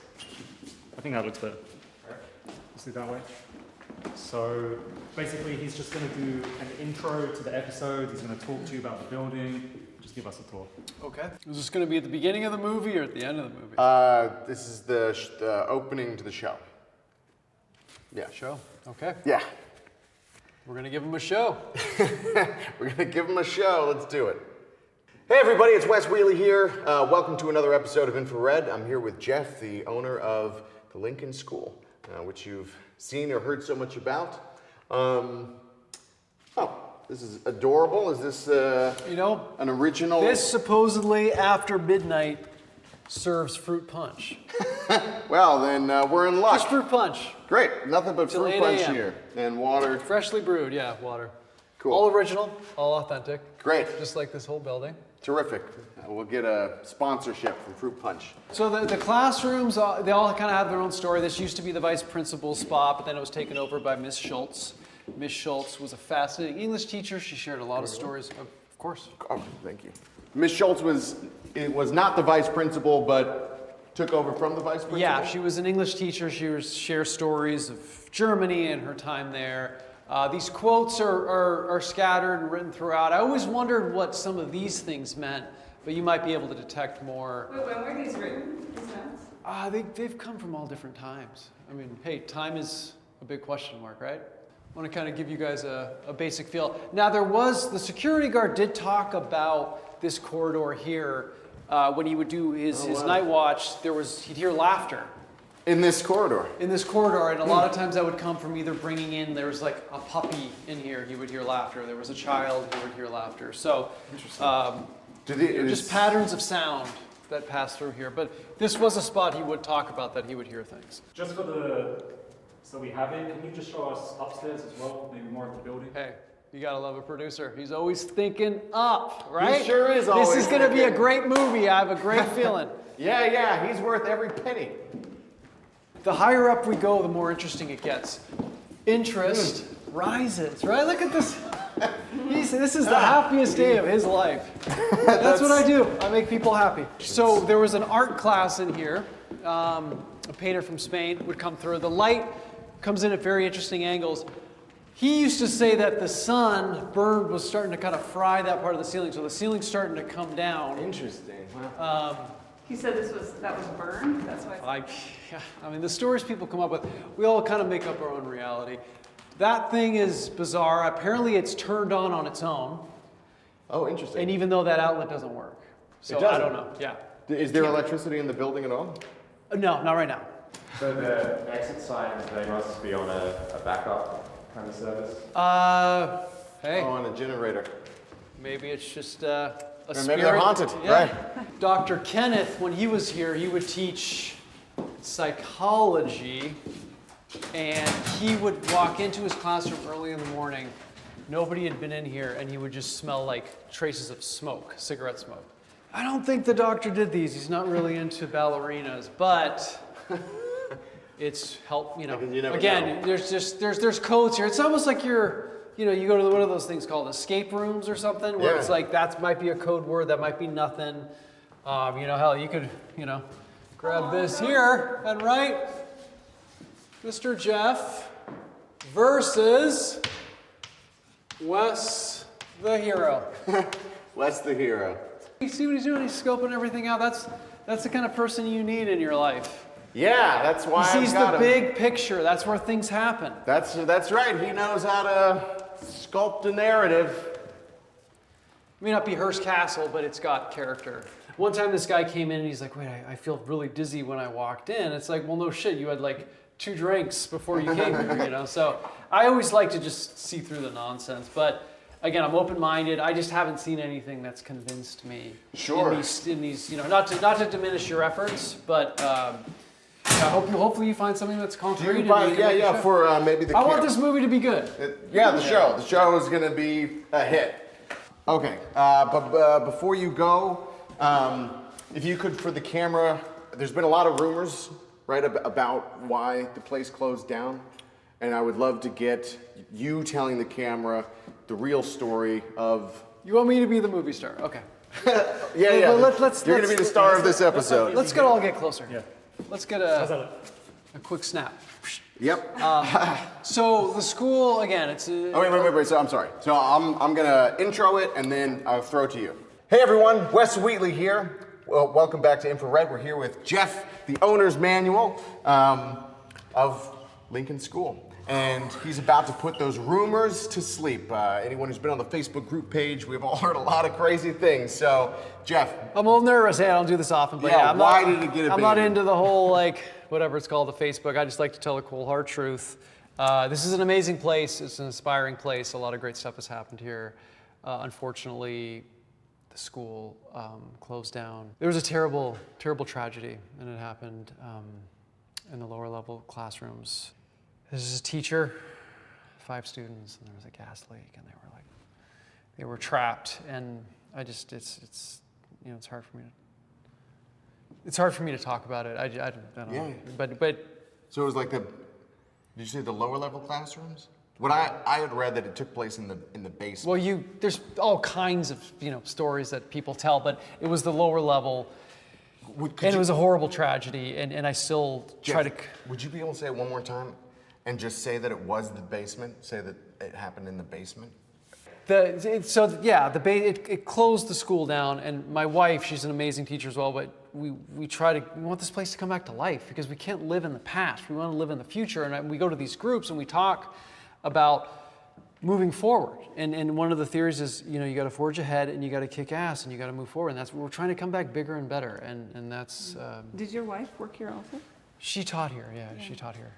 Speaker 2: I think that looks better. Let's do it that way. So basically, he's just going to do an intro to the episode. He's going to talk to you about the building, just give us a tour.
Speaker 4: Okay. Is this going to be at the beginning of the movie or at the end of the movie?
Speaker 1: This is the opening to the show. Yeah.
Speaker 4: Show. Okay.
Speaker 1: Yeah.
Speaker 4: We're going to give him a show.
Speaker 1: We're going to give him a show. Let's do it. Hey everybody, it's Wes Wheatley here. Welcome to another episode of Infrared. I'm here with Jeff, the owner of the Lincoln School, which you've seen or heard so much about. This is adorable. Is this an original?
Speaker 4: This supposedly after midnight serves fruit punch.
Speaker 1: Well, then we're in luck.
Speaker 4: Just fruit punch.
Speaker 1: Great. Nothing but
Speaker 4: Till
Speaker 1: fruit
Speaker 4: 8
Speaker 1: punch
Speaker 4: a.m.
Speaker 1: here. And water.
Speaker 4: Freshly brewed, yeah, water.
Speaker 1: Cool.
Speaker 4: All original, all authentic.
Speaker 1: Great.
Speaker 4: Just like this whole building.
Speaker 1: Terrific. We'll get a sponsorship from Fruit Punch.
Speaker 4: So the classrooms, they all kind of have their own story. This used to be the vice principal's spot, but then it was taken over by Miss Schultz. Miss Schultz was a fascinating English teacher. She shared a lot of stories, of course.
Speaker 1: Oh, thank you. Miss Schultz was not the vice principal, but took over from the vice principal?
Speaker 4: Yeah, she was an English teacher. She would share stories of Germany and her time there. These quotes are scattered and written throughout. I always wondered what some of these things meant, but you might be able to detect more.
Speaker 6: Wait, when were these written, these notes?
Speaker 4: They've come from all different times. I mean, hey, time is a big question mark, right? I want to kind of give you guys a basic feel. Now, the security guard did talk about this corridor here. When he would do his night watch, he'd hear laughter.
Speaker 1: In this corridor?
Speaker 4: In this corridor, and a lot of times that would come from either bringing in, there was like a puppy in here, he would hear laughter. There was a child, he would hear laughter. So, just patterns of sound that pass through here. But this was a spot he would talk about that he would hear things.
Speaker 2: Just so we have it, can you just show us upstairs as well, maybe more of the building?
Speaker 4: Hey, you gotta love a producer. He's always thinking up, right?
Speaker 1: He sure is always
Speaker 4: This is gonna be a great movie, I have a great feeling.
Speaker 1: Yeah, he's worth every penny.
Speaker 4: The higher up we go, the more interesting it gets. Interest rises, right? Look at this. This is the happiest day of his life. That's what I do. I make people happy. So there was an art class in here. A painter from Spain would come through. The light comes in at very interesting angles. He used to say that the sun burned was starting to kind of fry that part of the ceiling, so the ceiling's starting to come down.
Speaker 1: Interesting.
Speaker 4: Wow.
Speaker 6: He said that was burned? That's why.
Speaker 4: I mean, the stories people come up with, we all kind of make up our own reality. That thing is bizarre. Apparently, it's turned on its own.
Speaker 1: Oh, interesting.
Speaker 4: And even though that outlet doesn't work. So I don't know. Yeah.
Speaker 1: Is there electricity in the building at all?
Speaker 4: No, not right now.
Speaker 10: So the exit signs, they must be on a backup kind of service?
Speaker 4: Hey.
Speaker 1: Oh, on a generator.
Speaker 4: Maybe it's just a spirit.
Speaker 1: Maybe they're haunted, right?
Speaker 4: Dr. Kenneth, when he was here, he would teach psychology, and he would walk into his classroom early in the morning. Nobody had been in here, and he would just smell like traces of smoke, cigarette smoke. I don't think the doctor did these. He's not really into ballerinas, but it's help. You
Speaker 1: never
Speaker 4: again,
Speaker 1: know.
Speaker 4: there's codes here. It's almost like you go to one of those things called escape rooms or something, where it's like that might be a code word, that might be nothing. Hell, you could grab this here and write Mr. Jeff versus Wes the hero.
Speaker 1: Wes the hero.
Speaker 4: You see what he's doing? He's scoping everything out. That's the kind of person you need in your life.
Speaker 1: Yeah, that's why
Speaker 4: he sees the big picture. That's where things happen.
Speaker 1: That's right. He knows how to sculpt a narrative.
Speaker 4: It may not be Hearst Castle, but it's got character. One time this guy came in and he's like, wait, I feel really dizzy when I walked in. It's like, well, no shit. You had like 2 drinks before you came here, So I always like to just see through the nonsense. But again, I'm open-minded. I just haven't seen anything that's convinced me.
Speaker 1: Sure.
Speaker 4: In these, not to diminish your efforts, but hopefully you find something that's concrete.
Speaker 1: For maybe the.
Speaker 4: I want this movie to be good.
Speaker 1: The show. The show is going to be a hit. Okay, but before you go, if you could, for the camera, there's been a lot of rumors, right, about why the place closed down, and I would love to get you telling the camera the real story of.
Speaker 4: You want me to be the movie star? Okay.
Speaker 1: Yeah. You're going to be the star of this episode.
Speaker 4: Let's all get closer. Yeah. Let's get a quick snap.
Speaker 1: Yep.
Speaker 4: So the school, again, it's a...
Speaker 1: Oh, wait. So I'm sorry. So I'm going to intro it, and then I'll throw it to you. Hey everyone, Wes Wheatley here. Well, welcome back to Infrared. We're here with Jeff, the owner's manual of Lincoln School. And he's about to put those rumors to sleep. Anyone who's been on the Facebook group page, we've all heard a lot of crazy things. So, Jeff.
Speaker 4: I'm a little nervous. Hey, I don't do this often, but
Speaker 1: yeah,
Speaker 4: I'm
Speaker 1: why
Speaker 4: not,
Speaker 1: did it get a
Speaker 4: I'm not
Speaker 1: baby?
Speaker 4: into the whole, like, whatever it's called, the Facebook. I just like to tell the cold hard truth. This is an amazing place. It's an inspiring place. A lot of great stuff has happened here. Unfortunately, the school closed down. There was a terrible, terrible tragedy, and it happened in the lower level classrooms. This is a teacher, 5 students, and there was a gas leak, and they were trapped. And it's you know, it's hard for me to talk about it. I don't know. But
Speaker 1: so it was like did you say the lower level classrooms? What I had read that it took place in the basement.
Speaker 4: Well, there's all kinds of stories that people tell, but it was the lower level, it was a horrible tragedy, and I still try to.
Speaker 1: Would you be able to say it one more time, and just say that it was the basement? Say that it happened in the basement.
Speaker 4: It closed the school down, and my wife, she's an amazing teacher as well, but we want this place to come back to life because we can't live in the past. We want to live in the future, and we go to these groups and we talk about moving forward. And one of the theories is, you got to forge ahead and you got to kick ass and you got to move forward. And that's what we're trying to come back bigger and better. And that's.
Speaker 6: Did your wife work here also?
Speaker 4: She taught here. Yeah, she taught here.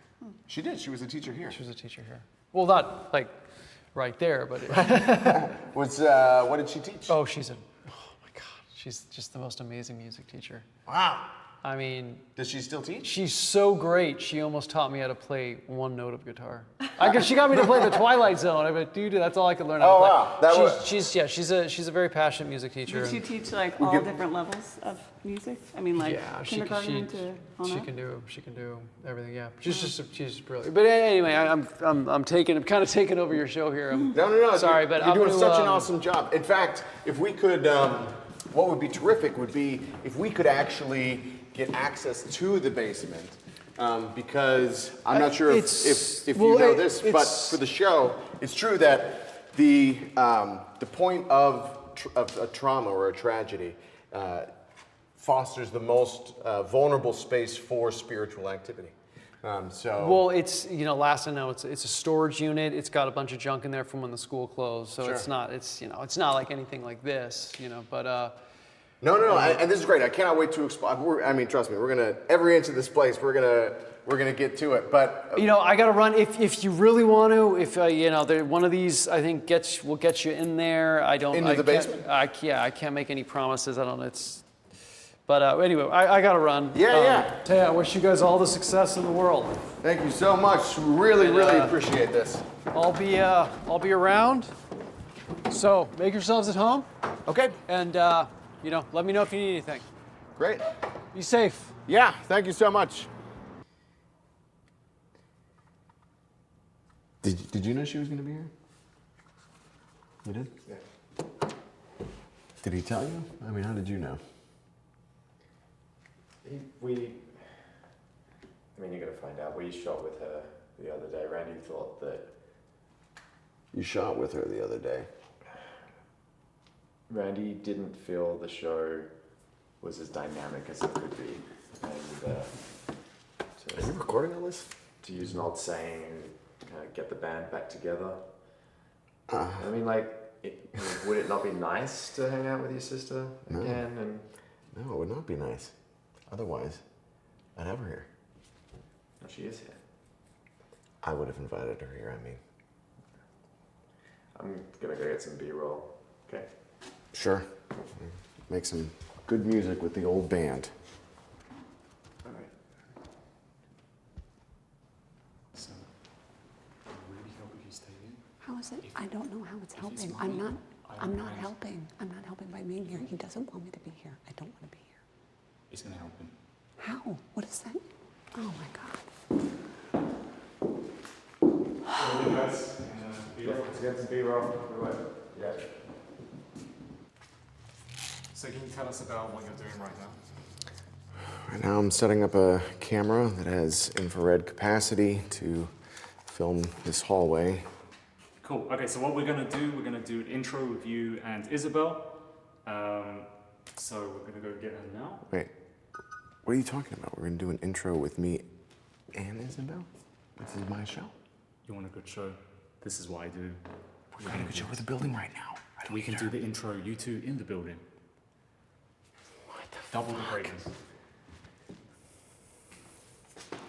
Speaker 1: She did. She was a teacher here.
Speaker 4: She was a teacher here. Well, not like right there, but.
Speaker 1: What did she teach?
Speaker 4: Oh my God, she's just the most amazing music teacher.
Speaker 1: Wow.
Speaker 4: I mean,
Speaker 1: does she still teach?
Speaker 4: She's so great. She almost taught me how to play one note of guitar. She got me to play the Twilight Zone. I mean, dude, that's all I could learn how to play.
Speaker 1: Wow,
Speaker 4: she's a very passionate music teacher.
Speaker 6: Did she teach like all different levels of music? I mean, like kindergarten to all
Speaker 4: she can do everything. Yeah, she's brilliant. But anyway, I'm kind of taking over your show here.
Speaker 1: No.
Speaker 4: Sorry, but
Speaker 1: you're doing such an awesome job. In fact, if we could, what would be terrific would be if we could actually get access to the basement, because I'm not sure if you know this, but for the show, it's true that the point of a trauma or a tragedy fosters the most vulnerable space for spiritual activity.
Speaker 4: Well, it's last I know, it's a storage unit. It's got a bunch of junk in there from when the school closed, so it's not like anything like this, but.
Speaker 1: No, and this is great. I cannot wait to explore. I mean, trust me, we're gonna every inch of this place. We're gonna get to it. But
Speaker 4: I gotta run. If you really want to, if one of these, I think will get you in there.
Speaker 1: Into the basement.
Speaker 4: I can't make any promises. I don't know. But anyway, I gotta run.
Speaker 1: Yeah.
Speaker 4: Hey, I wish you guys all the success in the world.
Speaker 1: Thank you so much. Really appreciate this.
Speaker 4: I'll be around. So make yourselves at home.
Speaker 1: Okay.
Speaker 4: And let me know if you need anything.
Speaker 1: Great.
Speaker 4: Be safe.
Speaker 1: Yeah, thank you so much. Did you know she was going to be here? You did? Yeah. Did he tell you? I mean, how did you know?
Speaker 10: You're gonna find out. We shot with her the other day. Randy thought that.
Speaker 1: You shot with her the other day.
Speaker 10: Randy didn't feel the show was as dynamic as it could be. And
Speaker 1: Are you recording all this?
Speaker 10: To use an old saying, kind of get the band back together. Would it not be nice to hang out with your sister again?
Speaker 1: No, it would not be nice. Otherwise, I'd have her here.
Speaker 10: No, she is here.
Speaker 1: I would have invited her here,
Speaker 10: I'm gonna go get some B-roll. Okay.
Speaker 1: Sure. Make some good music with the old band.
Speaker 10: All right.
Speaker 11: So, really help if you stay in?
Speaker 12: How is it? I don't know how it's helping. I'm not helping. I'm not helping by being here. He doesn't want me to be here. I don't want to be here.
Speaker 11: It's gonna help him.
Speaker 12: How? What is that? Oh my God.
Speaker 2: Guys,
Speaker 10: Let's get some B-roll. Yeah.
Speaker 2: So can you tell us about what you're doing right now?
Speaker 1: Right now I'm setting up a camera that has infrared capacity to film this hallway.
Speaker 2: Cool. Okay, so what we're going to do an intro with you and Isabelle. So we're gonna go get her now.
Speaker 1: Wait, what are you talking about? We're gonna do an intro with me and Isabelle? This is my show.
Speaker 2: You want a good show? This is what I do.
Speaker 1: We're trying to get you over the building right now.
Speaker 2: We can do the intro, you two in the building.
Speaker 1: What the
Speaker 2: Double the greatness.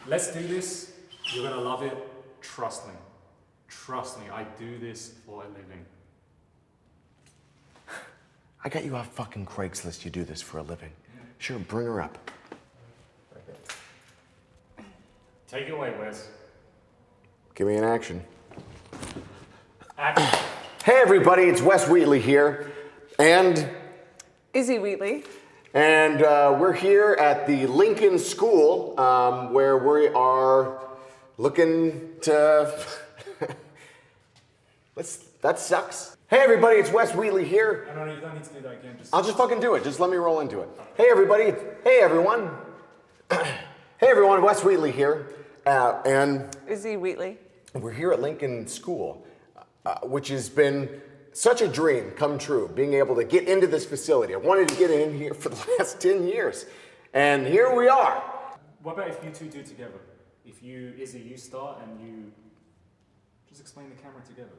Speaker 2: Let's do this. You're gonna love it. Trust me. Trust me, I do this for a living.
Speaker 1: I got you off fucking Craigslist. You do this for a living. Sure, bring her up.
Speaker 2: Take it away, Wes.
Speaker 1: Give me an action.
Speaker 2: Action.
Speaker 1: Hey everybody, it's Wes Wheatley here, and
Speaker 6: Izzy Wheatley.
Speaker 1: And we're here at the Lincoln School, where we are looking to... that sucks. Hey everybody, it's Wes Wheatley here.
Speaker 2: No, you don't need to do that again.
Speaker 1: I'll just fucking do it. Just let me roll into it. Hey everybody. Hey everyone. Hey everyone, Wes Wheatley here. And
Speaker 6: Izzy Wheatley.
Speaker 1: we're here at Lincoln School, which has been such a dream come true, being able to get into this facility. I wanted to get in here for the last 10 years. And here we are.
Speaker 2: What about if you two do it together? If you, Izzy, you start and you just explain the camera together.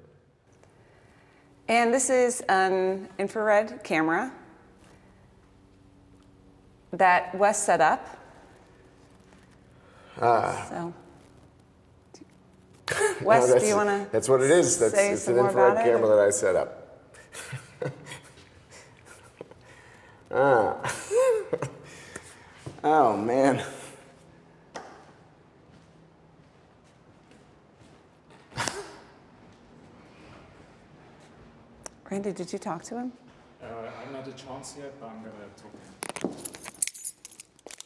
Speaker 6: And this is an infrared camera that Wes set up. So, Wes,
Speaker 1: No,
Speaker 6: do you want to?
Speaker 1: That's what it is. It's an infrared camera that I set up. Oh man.
Speaker 6: Randy, did you talk to him?
Speaker 2: I haven't had a chance yet, but I'm going to talk to him.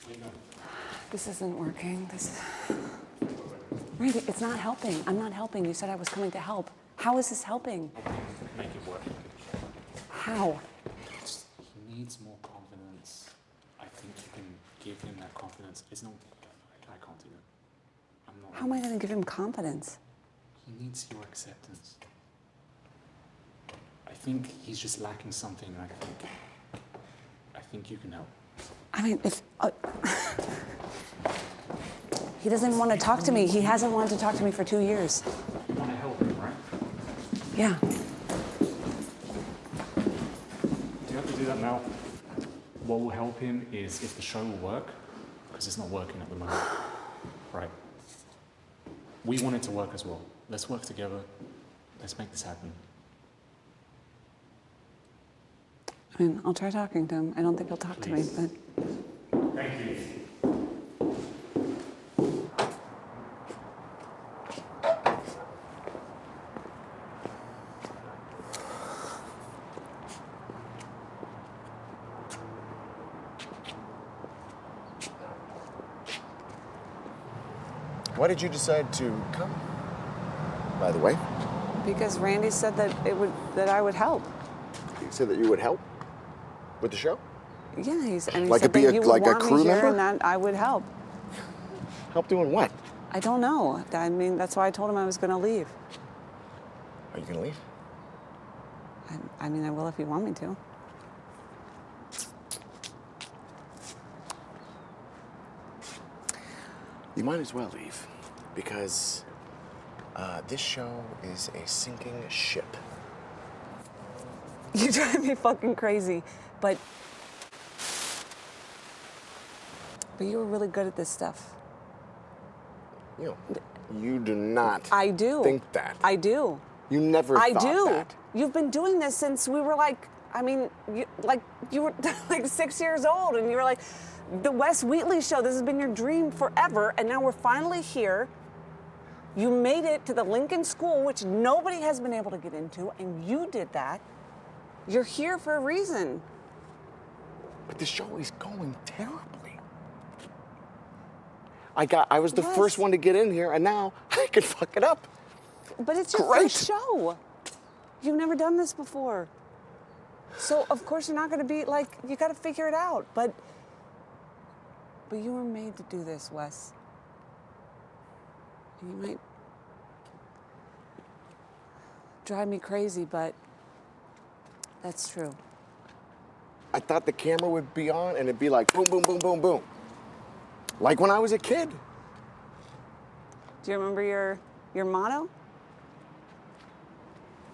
Speaker 2: Where you going?
Speaker 12: This isn't working. Randy, it's not helping. I'm not helping. You said I was coming to help. How is this helping?
Speaker 2: Make it work.
Speaker 12: How?
Speaker 2: He needs more confidence. I think you can give him that confidence. It's not, I can't do that. I'm not.
Speaker 12: How am I going to give him confidence?
Speaker 2: He needs your acceptance. I think he's just lacking something, and I think you can help.
Speaker 12: I mean, if... he doesn't want to talk to me. He hasn't wanted to talk to me for 2 years.
Speaker 2: You want to help him, right?
Speaker 12: Yeah.
Speaker 2: Do you have to do that now? What will help him is if the show will work, because it's not working at the moment. Right. We want it to work as well. Let's work together. Let's make this happen.
Speaker 12: I mean, I'll try talking to him. I don't think he'll talk to me, but...
Speaker 2: Thank you.
Speaker 1: Why did you decide to come, by the way?
Speaker 6: Because Randy said that I would help.
Speaker 1: You said that you would help with the show?
Speaker 6: Yeah, and he
Speaker 1: Like
Speaker 6: said
Speaker 1: be
Speaker 6: that
Speaker 1: a-
Speaker 6: you would
Speaker 1: like a
Speaker 6: want
Speaker 1: crew
Speaker 6: me here
Speaker 1: member?
Speaker 6: and that I would help.
Speaker 1: Help doing what?
Speaker 6: I don't know. I mean, that's why I told him I was going to leave.
Speaker 1: Are you gonna leave?
Speaker 6: I mean, I will if you want me to.
Speaker 1: You might as well leave, because this show is a sinking ship.
Speaker 6: You drive me fucking crazy, but you were really good at this stuff.
Speaker 1: You do not
Speaker 6: I do.
Speaker 1: think that.
Speaker 6: I do.
Speaker 1: You never
Speaker 6: I
Speaker 1: thought
Speaker 6: do.
Speaker 1: that.
Speaker 6: You've been doing this since we were like, you were like 6 years old, and you were like, the Wes Wheatley show, this has been your dream forever, and now we're finally here. You made it to the Lincoln School, which nobody has been able to get into, and you did that. You're here for a reason.
Speaker 1: But the show is going terribly. I was the first one to get in here, and now I can fuck it up.
Speaker 6: But it's your first show. You've never done this before. So of course you're not gonna be like, you gotta figure it out. But you were made to do this, Wes. And you might drive me crazy, but that's true.
Speaker 1: I thought the camera would be on and it'd be like boom, boom, boom, boom, boom. Like when I was a kid.
Speaker 6: Do you remember your motto?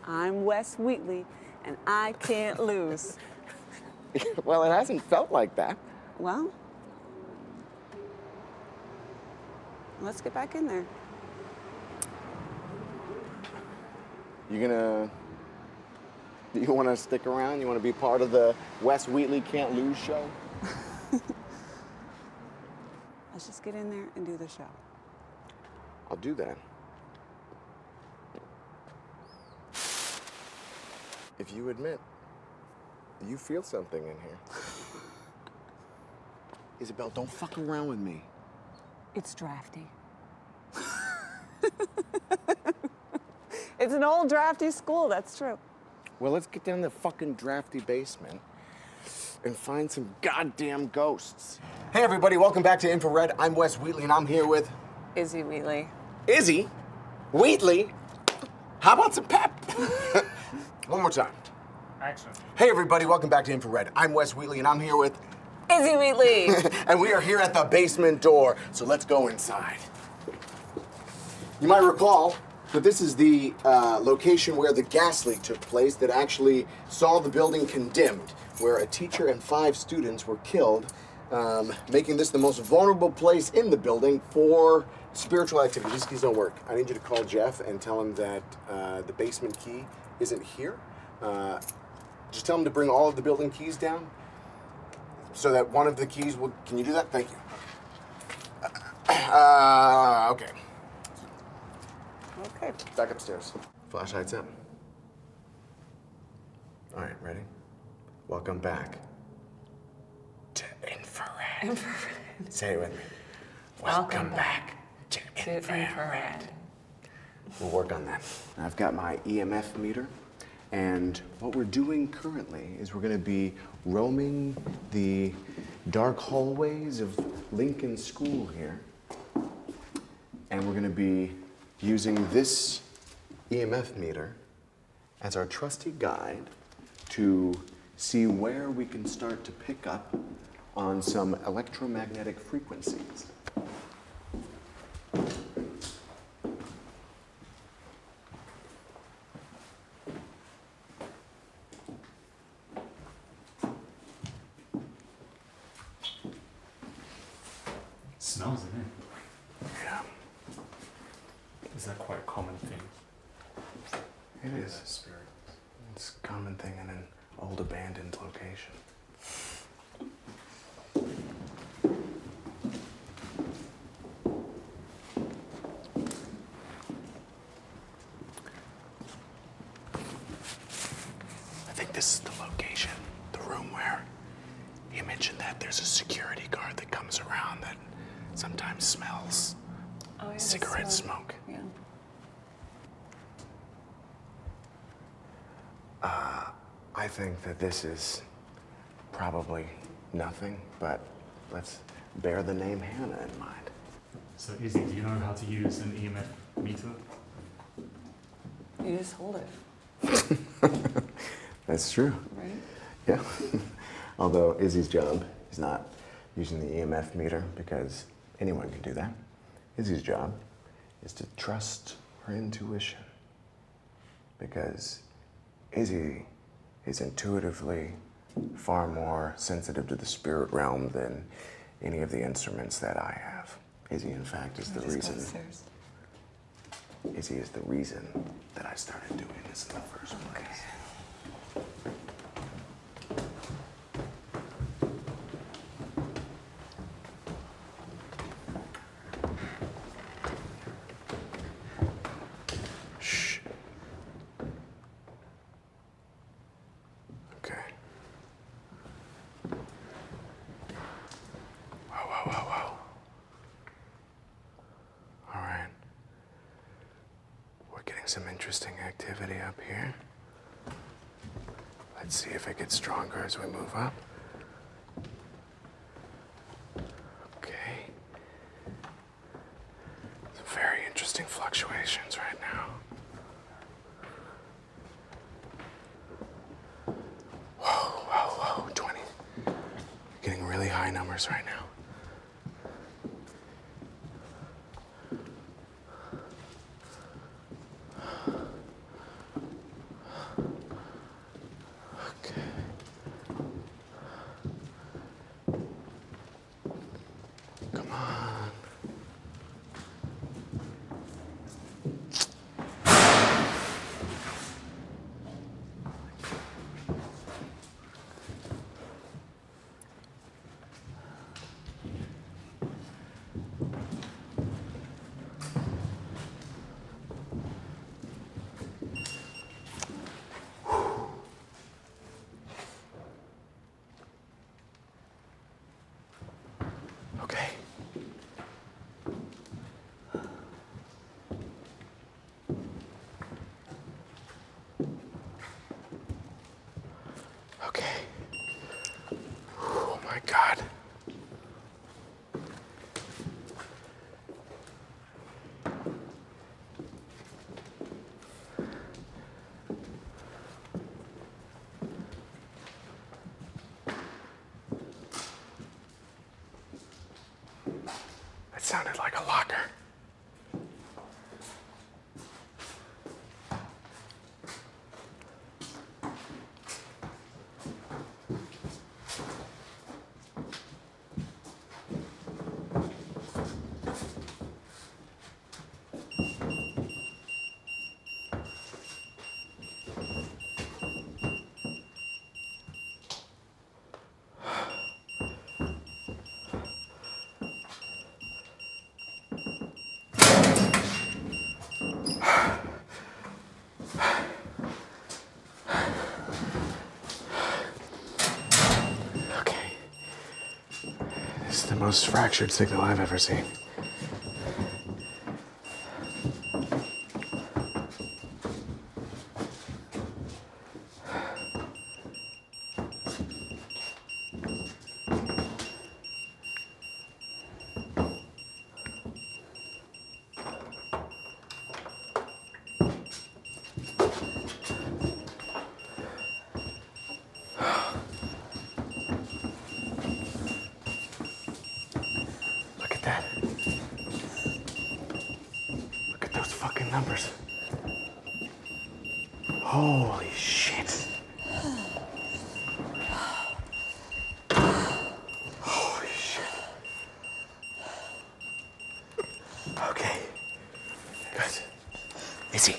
Speaker 6: I'm Wes Wheatley, and I can't lose.
Speaker 1: Well, it hasn't felt like that.
Speaker 6: Well, let's get back in there.
Speaker 1: You want to stick around? You want to be part of the Wes Wheatley Can't Lose show?
Speaker 6: Let's just get in there and do the show.
Speaker 1: I'll do that. If you admit you feel something in here. Isabelle, don't fuck around with me.
Speaker 6: It's drafty. It's an old drafty school, that's true.
Speaker 1: Well, let's get down to the fucking drafty basement and find some goddamn ghosts. Hey everybody, welcome back to Infrared. I'm Wes Wheatley and I'm here with...
Speaker 6: Izzy Wheatley.
Speaker 1: Izzy? Wheatley? How about some pep? One more time.
Speaker 2: Action.
Speaker 1: Hey everybody, welcome back to Infrared. I'm Wes Wheatley and I'm here with...
Speaker 6: Izzy Wheatley.
Speaker 1: And we are here at the basement door, so let's go inside. You might recall that this is the location where the gas leak took place that actually saw the building condemned, where a teacher and 5 students were killed, making this the most vulnerable place in the building for spiritual activity. These keys don't work. I need you to call Jeff and tell him that the basement key isn't here. Just tell him to bring all of the building keys down so that one of the keys will... Can you do that? Thank you. Okay.
Speaker 6: Okay.
Speaker 1: Back upstairs. Flashlights up. All right, ready? Welcome back to Infrared. Say it with me. Welcome back to Infrared. We'll work on that. I've got my EMF meter, and what we're doing currently is we're going to be roaming the dark hallways of Lincoln School here, and we're going to be using this EMF meter as our trusty guide to see where we can start to pick up on some electromagnetic frequencies.
Speaker 2: Smells in it.
Speaker 1: Yeah.
Speaker 2: Is that quite a common thing?
Speaker 1: It is.
Speaker 2: Spirit.
Speaker 1: It's a common thing in an old abandoned location. I think this is the location, the room where he mentioned that there's a security guard that comes around that sometimes smells cigarette smoke.
Speaker 6: Yeah.
Speaker 1: I think that this is probably nothing, but let's bear the name Hannah in mind.
Speaker 2: So Izzy, do you know how to use an EMF meter?
Speaker 6: You just hold it,
Speaker 1: That's true.
Speaker 6: right?
Speaker 1: Yeah. Although Izzy's job is not using the EMF meter because anyone can do that. Izzy's job is to trust her intuition because Izzy is intuitively far more sensitive to the spirit realm than any of the instruments that I have. Izzy, in fact, is the reason. Izzy is the reason that I started doing this in the first place. Shh. Okay. Whoa. All right. We're getting some interesting activity up here. Let's see if it gets stronger as we move up. Okay. Some very interesting fluctuations right now. Whoa. 20. high numbers right now. Okay. Come on. Okay. Okay. Oh my God. That sounded like a locker. Okay. This is the most fractured signal I've ever seen. Look at that. Look at those fucking numbers. Holy shit. Holy shit. Okay. Guys. Izzy.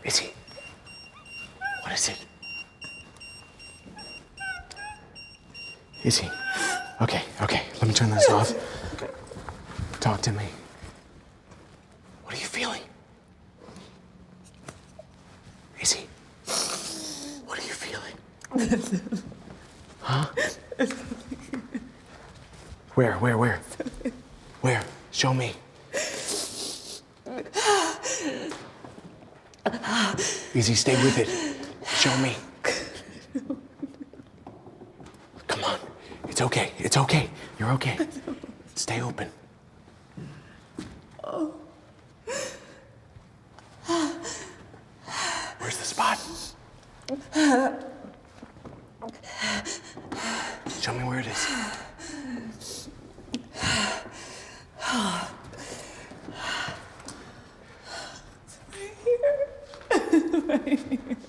Speaker 1: Izzy. What is it? Izzy. Okay, okay. Let me turn this off. Talk to me. What are you feeling? Izzy. What are you feeling? Huh? Where? Where? Show me. Izzy, stay with it. Show me. Come on. It's okay. It's okay. You're okay. Stay open. Where's the spot? Show me where it is.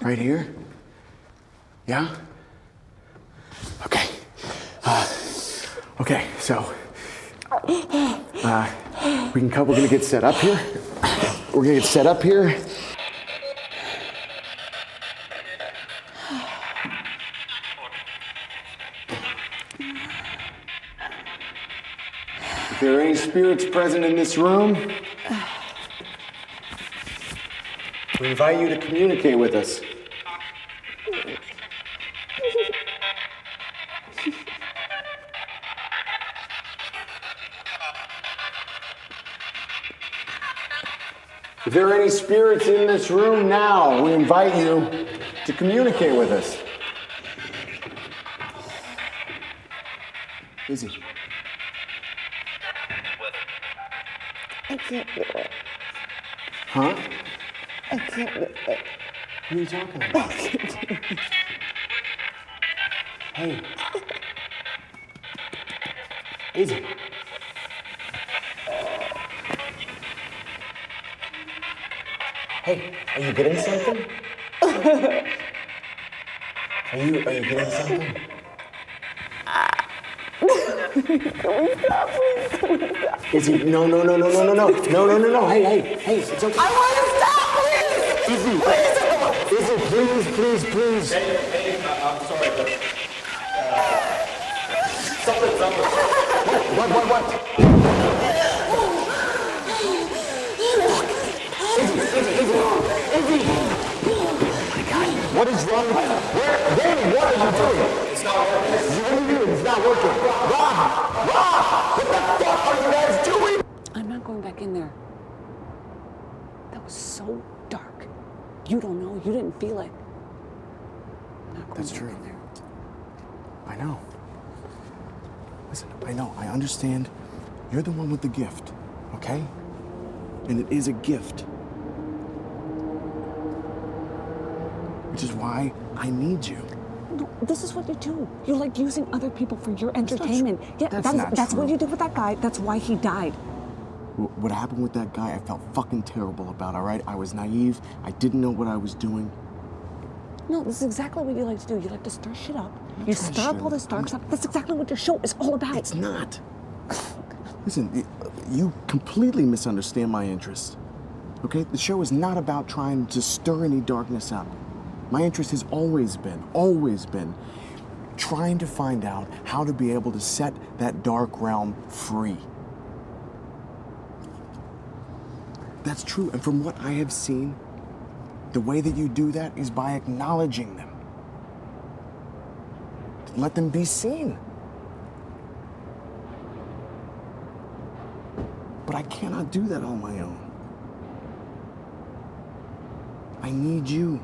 Speaker 1: Right here? Yeah? Okay. Okay, so we're gonna get set up here. We're gonna get set up here. If there are any spirits present in this room, we invite you to communicate with us. If there are any spirits in this room now, we invite you to communicate with us. Izzy.
Speaker 12: I can't do it.
Speaker 1: Huh?
Speaker 12: I can't do it.
Speaker 1: What are you talking about? Hey. Izzy. Hey, are you getting something? Are you getting something? Izzy, no. Hey, it's okay.
Speaker 6: I want to stop, please!
Speaker 1: Izzy, please.
Speaker 10: Hey, I'm sorry, but something's up with
Speaker 1: What? Izzy! What is wrong with you? What are you doing?
Speaker 10: It's not working.
Speaker 1: What are you doing? It's not working. Rob! What the fuck are you guys doing?
Speaker 12: I'm not going back in there. That was so dark. You don't know. You didn't feel it. I'm not going
Speaker 1: That's
Speaker 12: back
Speaker 1: true.
Speaker 12: in there.
Speaker 1: I know. Listen, I know. I understand. You're the one with the gift, okay? And it is a gift. Which is why I need you.
Speaker 12: No, this is what you do. You like using other people for your entertainment. Yeah, that's what you did with that guy. That's why he died.
Speaker 1: What happened with that guy, I felt fucking terrible about, all right? I was naive. I didn't know what I was doing.
Speaker 12: No, this is exactly what you like to do. You like to stir shit up. You stir up all this dark stuff. That's exactly what your show is all about.
Speaker 1: It's not. Listen, you completely misunderstand my interest. Okay? The show is not about trying to stir any darkness up. My interest has always been trying to find out how to be able to set that dark realm free. That's true, and from what I have seen, the way that you do that is by acknowledging them. Let them be seen. But I cannot do that on my own. I need you.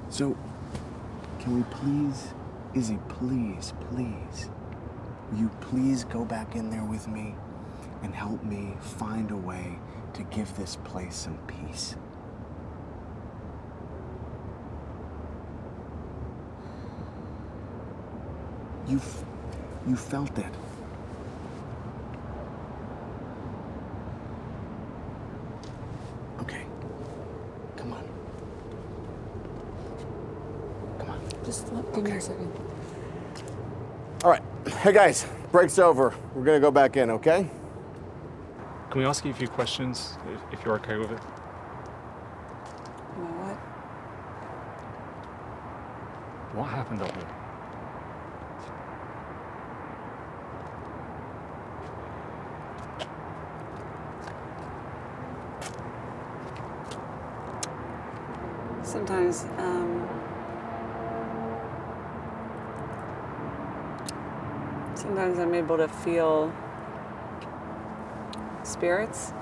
Speaker 1: So, can we please, Izzy, please, will you please go back in there with me and help me find a way to give this place some peace? You felt it. Okay. Come on.
Speaker 12: Just give me a second.
Speaker 1: All right. Hey, guys. Break's over. We're going to go back in, okay?
Speaker 11: Can we ask you a few questions, if you're okay with it?
Speaker 12: You know what?
Speaker 11: What happened up there?
Speaker 6: Sometimes I'm able to feel spirits.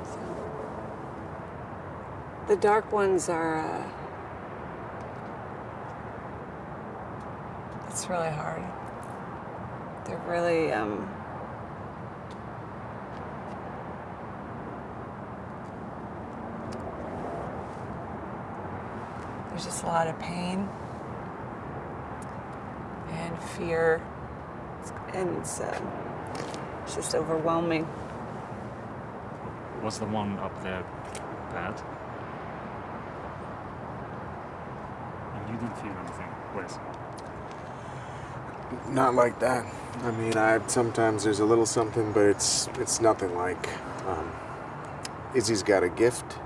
Speaker 6: So the dark ones are, it's really hard. They're really, there's just a lot of pain and fear, and it's just overwhelming.
Speaker 11: Was the one up there bad? And you didn't feel anything, Wes?
Speaker 7: Not like that. I mean, sometimes there's a little something, but it's nothing like. Izzy's got a gift.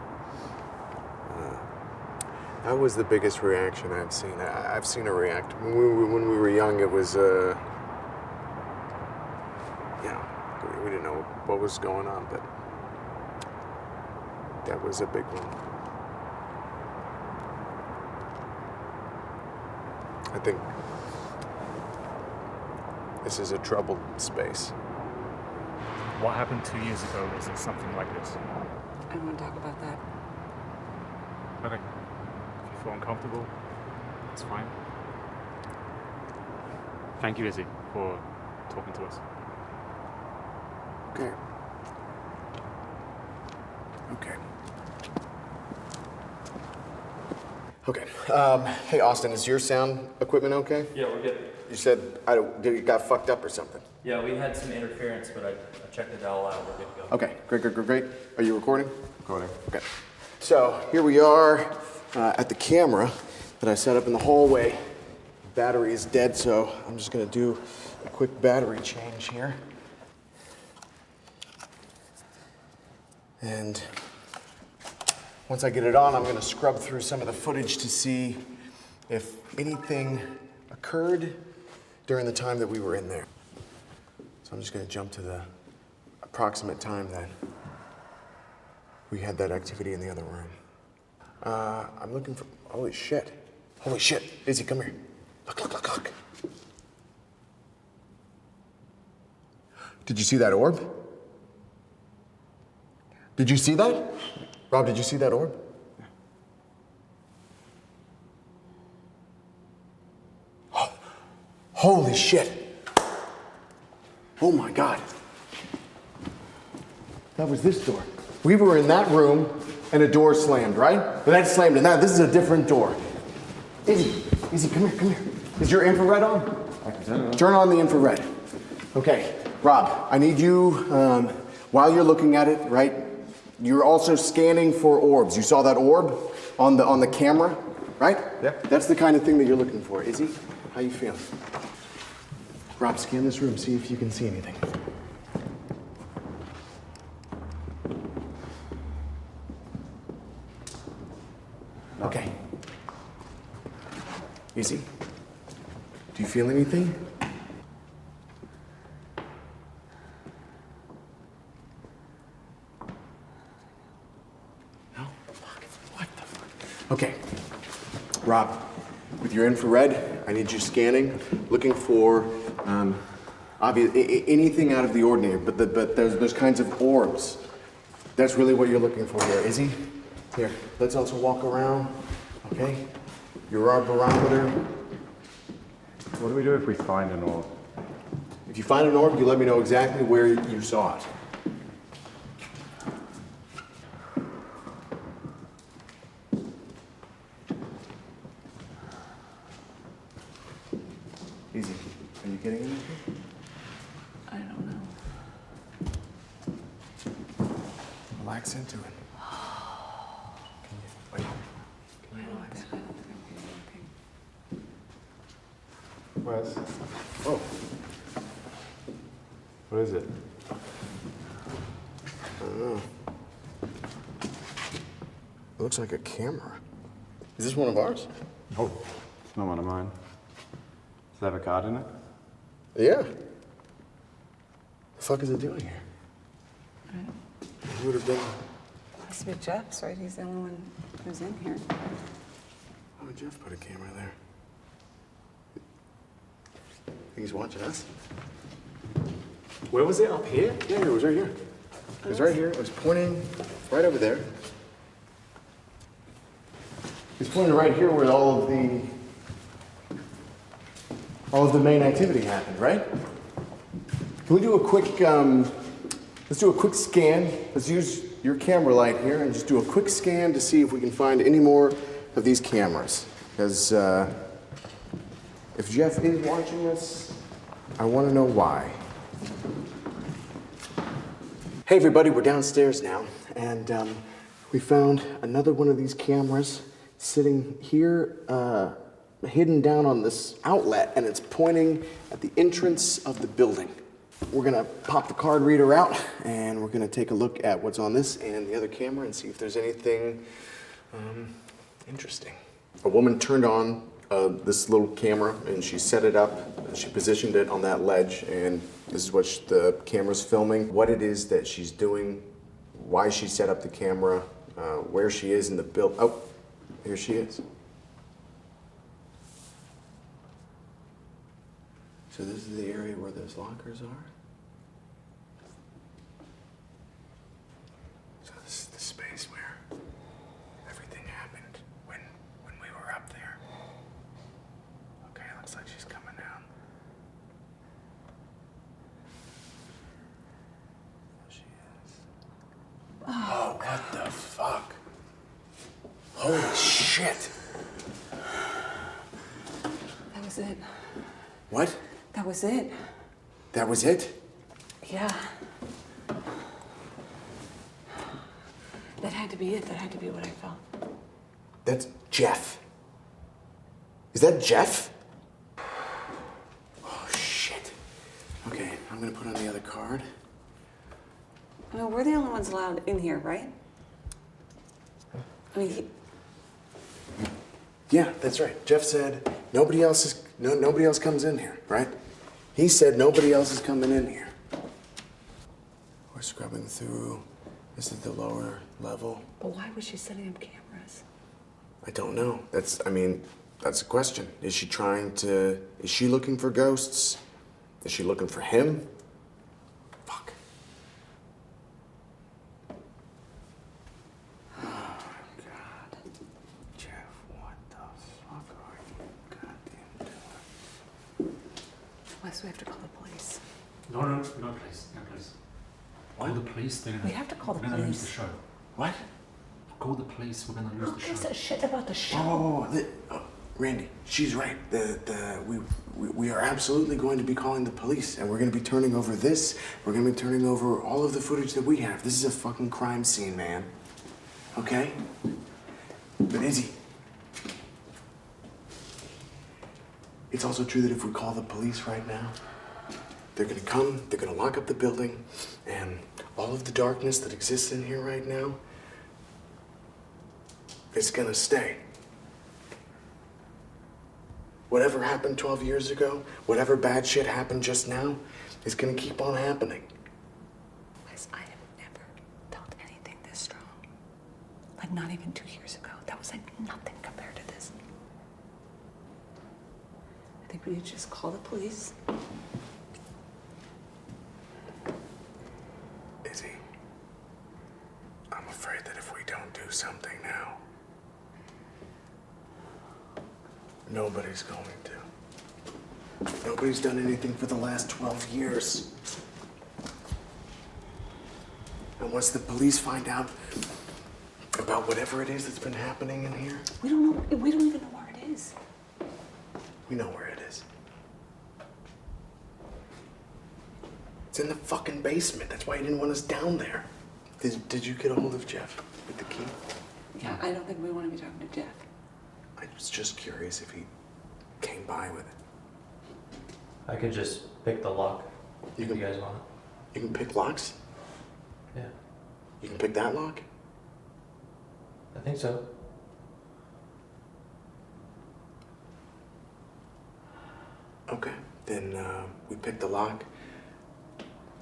Speaker 7: That was the biggest reaction I've seen. I've seen her react. When we were young, it was, we didn't know what was going on, but that was a big one. I think this is a troubled space.
Speaker 11: What happened 2 years ago? Is it something like this?
Speaker 6: I don't want to talk about that.
Speaker 11: Okay. If you feel uncomfortable, it's fine. Thank you, Izzy, for talking to us.
Speaker 7: Okay. Okay. Okay. Hey, Austin, is your sound equipment okay?
Speaker 13: Yeah, we're good.
Speaker 7: You said it got fucked up or something.
Speaker 13: Yeah, we had some interference, but I checked the dial out. We're good to go.
Speaker 7: Okay, great. Are you recording?
Speaker 10: Recording.
Speaker 7: Okay. So here we are at the camera that I set up in the hallway. Battery is dead, so I'm just gonna do a quick battery change here. And once I get it on, I'm gonna scrub through some of the footage to see if anything occurred during the time that we were in there. So I'm just gonna jump to the approximate time that we had that activity in the other room. I'm looking for, holy shit. Izzy, come here. Look. Did you see that orb? Did you see that? Rob, did you see that orb? Oh, holy shit. Oh my God. That was this door. We were in that room and a door slammed, right? But that slammed in that. This is a different door. Izzy, come here. Is your infrared on?
Speaker 10: I can turn it on.
Speaker 7: Turn on the infrared. Okay, Rob, I need you, while you're looking at it, right? You're also scanning for orbs. You saw that orb on the camera, right?
Speaker 10: Yeah.
Speaker 7: That's the kind of thing that you're looking for. Izzy, how you feeling? Rob, scan this room, see if you can see anything. Okay. Izzy, do you feel anything? No? Fuck. What the fuck? Okay. Rob, with your infrared, I need you scanning, looking for anything out of the ordinary, but those kinds of orbs. That's really what you're looking for here. Izzy, here, let's also walk around, okay? Your our barometer.
Speaker 10: What do we do if we find an orb?
Speaker 7: If you find an orb, you let me know exactly where you saw it. Easy. Are you getting anything?
Speaker 6: I don't know.
Speaker 7: Relax into it. Can you relax?
Speaker 10: Wes?
Speaker 7: Oh.
Speaker 10: What is it?
Speaker 7: I don't know. It looks like a camera. Is this one of ours?
Speaker 10: Oh, it's not one of mine. Does it have a card in it?
Speaker 7: Yeah. The fuck is it doing here? Who would have been?
Speaker 6: Must be Jeff's, right? He's the only one who's in here.
Speaker 7: Why would Jeff put a camera there? Think he's watching us?
Speaker 11: Where was it? Up here?
Speaker 7: Yeah, it was right here. It was right here. It was pointing right over there. It's pointing right here where all of the main activity happened, right? Can we do a quick, let's do a quick scan. Let's use your camera light here and just do a quick scan to see if we can find any more of these cameras. Because if Jeff is watching us, I want to know why. Hey everybody, we're downstairs now, and we found another one of these cameras sitting here, hidden down on this outlet, and it's pointing at the entrance of the building. We're gonna pop the card reader out, and we're gonna take a look at what's on this and the other camera and see if there's anything interesting. A woman turned on this little camera, and she set it up, and she positioned it on that ledge, and this is what the camera's filming, what it is that she's doing, why she set up the camera, where she is in the build. Oh, here she is. So this is the area where those lockers are? So this is the space where everything happened when we were up there. Okay, looks like she's coming down. There she is. Oh, what the fuck? Holy shit. What?
Speaker 12: That was it.
Speaker 7: That was it?
Speaker 12: Yeah. That had to be it. That had to be what I felt.
Speaker 7: That's Jeff. Is that Jeff? Oh, shit. Okay, I'm gonna put on the other card.
Speaker 12: No, we're the only ones allowed in here, right? I mean,
Speaker 7: Yeah, that's right. Jeff said nobody else comes in here, right? He said nobody else is coming in here. We're scrubbing through. This is the lower level.
Speaker 12: but why was she setting up cameras?
Speaker 7: I don't know. That's a question. Is she looking for ghosts? Is she looking for him? Fuck. Oh, God. Jeff, what the fuck are you goddamn doing?
Speaker 12: Wes, we have to call the police.
Speaker 11: No, please. No, please.
Speaker 7: What?
Speaker 11: Call the police.
Speaker 12: We have to call the
Speaker 11: We're gonna lose the
Speaker 12: police.
Speaker 11: show.
Speaker 7: What?
Speaker 11: Call the police. We're gonna lose
Speaker 12: Who
Speaker 11: the
Speaker 12: gives
Speaker 11: show.
Speaker 12: a shit about the show?
Speaker 7: Whoa. Randy, she's right. We are absolutely going to be calling the police, and we're going to be turning over this. We're going to be turning over all of the footage that we have. This is a fucking crime scene, man. Okay? But Izzy, it's also true that if we call the police right now, they're going to come, they're going to lock up the building, and all of the darkness that exists in here right now, it's going to stay. Whatever happened 12 years ago, whatever bad shit happened just now, is gonna keep on happening.
Speaker 12: Wes, I have never felt anything this strong. Like, not even 2 years ago. That was like nothing compared to this. I think we need to just call the police.
Speaker 7: Izzy, I'm afraid that if we don't do something now, nobody's going to. Nobody's done anything for the last 12 years. And once the police find out about whatever it is that's been happening in here,
Speaker 12: We don't know. We don't even know where it is.
Speaker 7: we know where it is. It's in the fucking basement. That's why he didn't want us down there. Did you get a hold of Jeff with the key?
Speaker 12: Yeah, I don't think we want to be talking to Jeff.
Speaker 7: I was just curious if he came by with it.
Speaker 13: I could just pick the lock
Speaker 7: You
Speaker 13: if
Speaker 7: can-
Speaker 13: you guys want
Speaker 7: You can pick locks?
Speaker 13: it. Yeah,
Speaker 7: You can pick that lock?
Speaker 13: I think so.
Speaker 7: Okay. Then we pick the lock,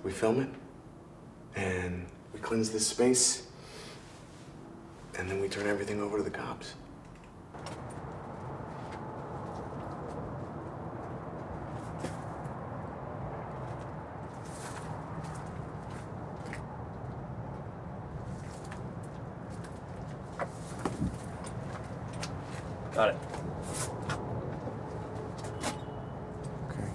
Speaker 7: we film it, and we cleanse this space, and then we turn everything over to the cops.
Speaker 13: Got it.
Speaker 7: Okay.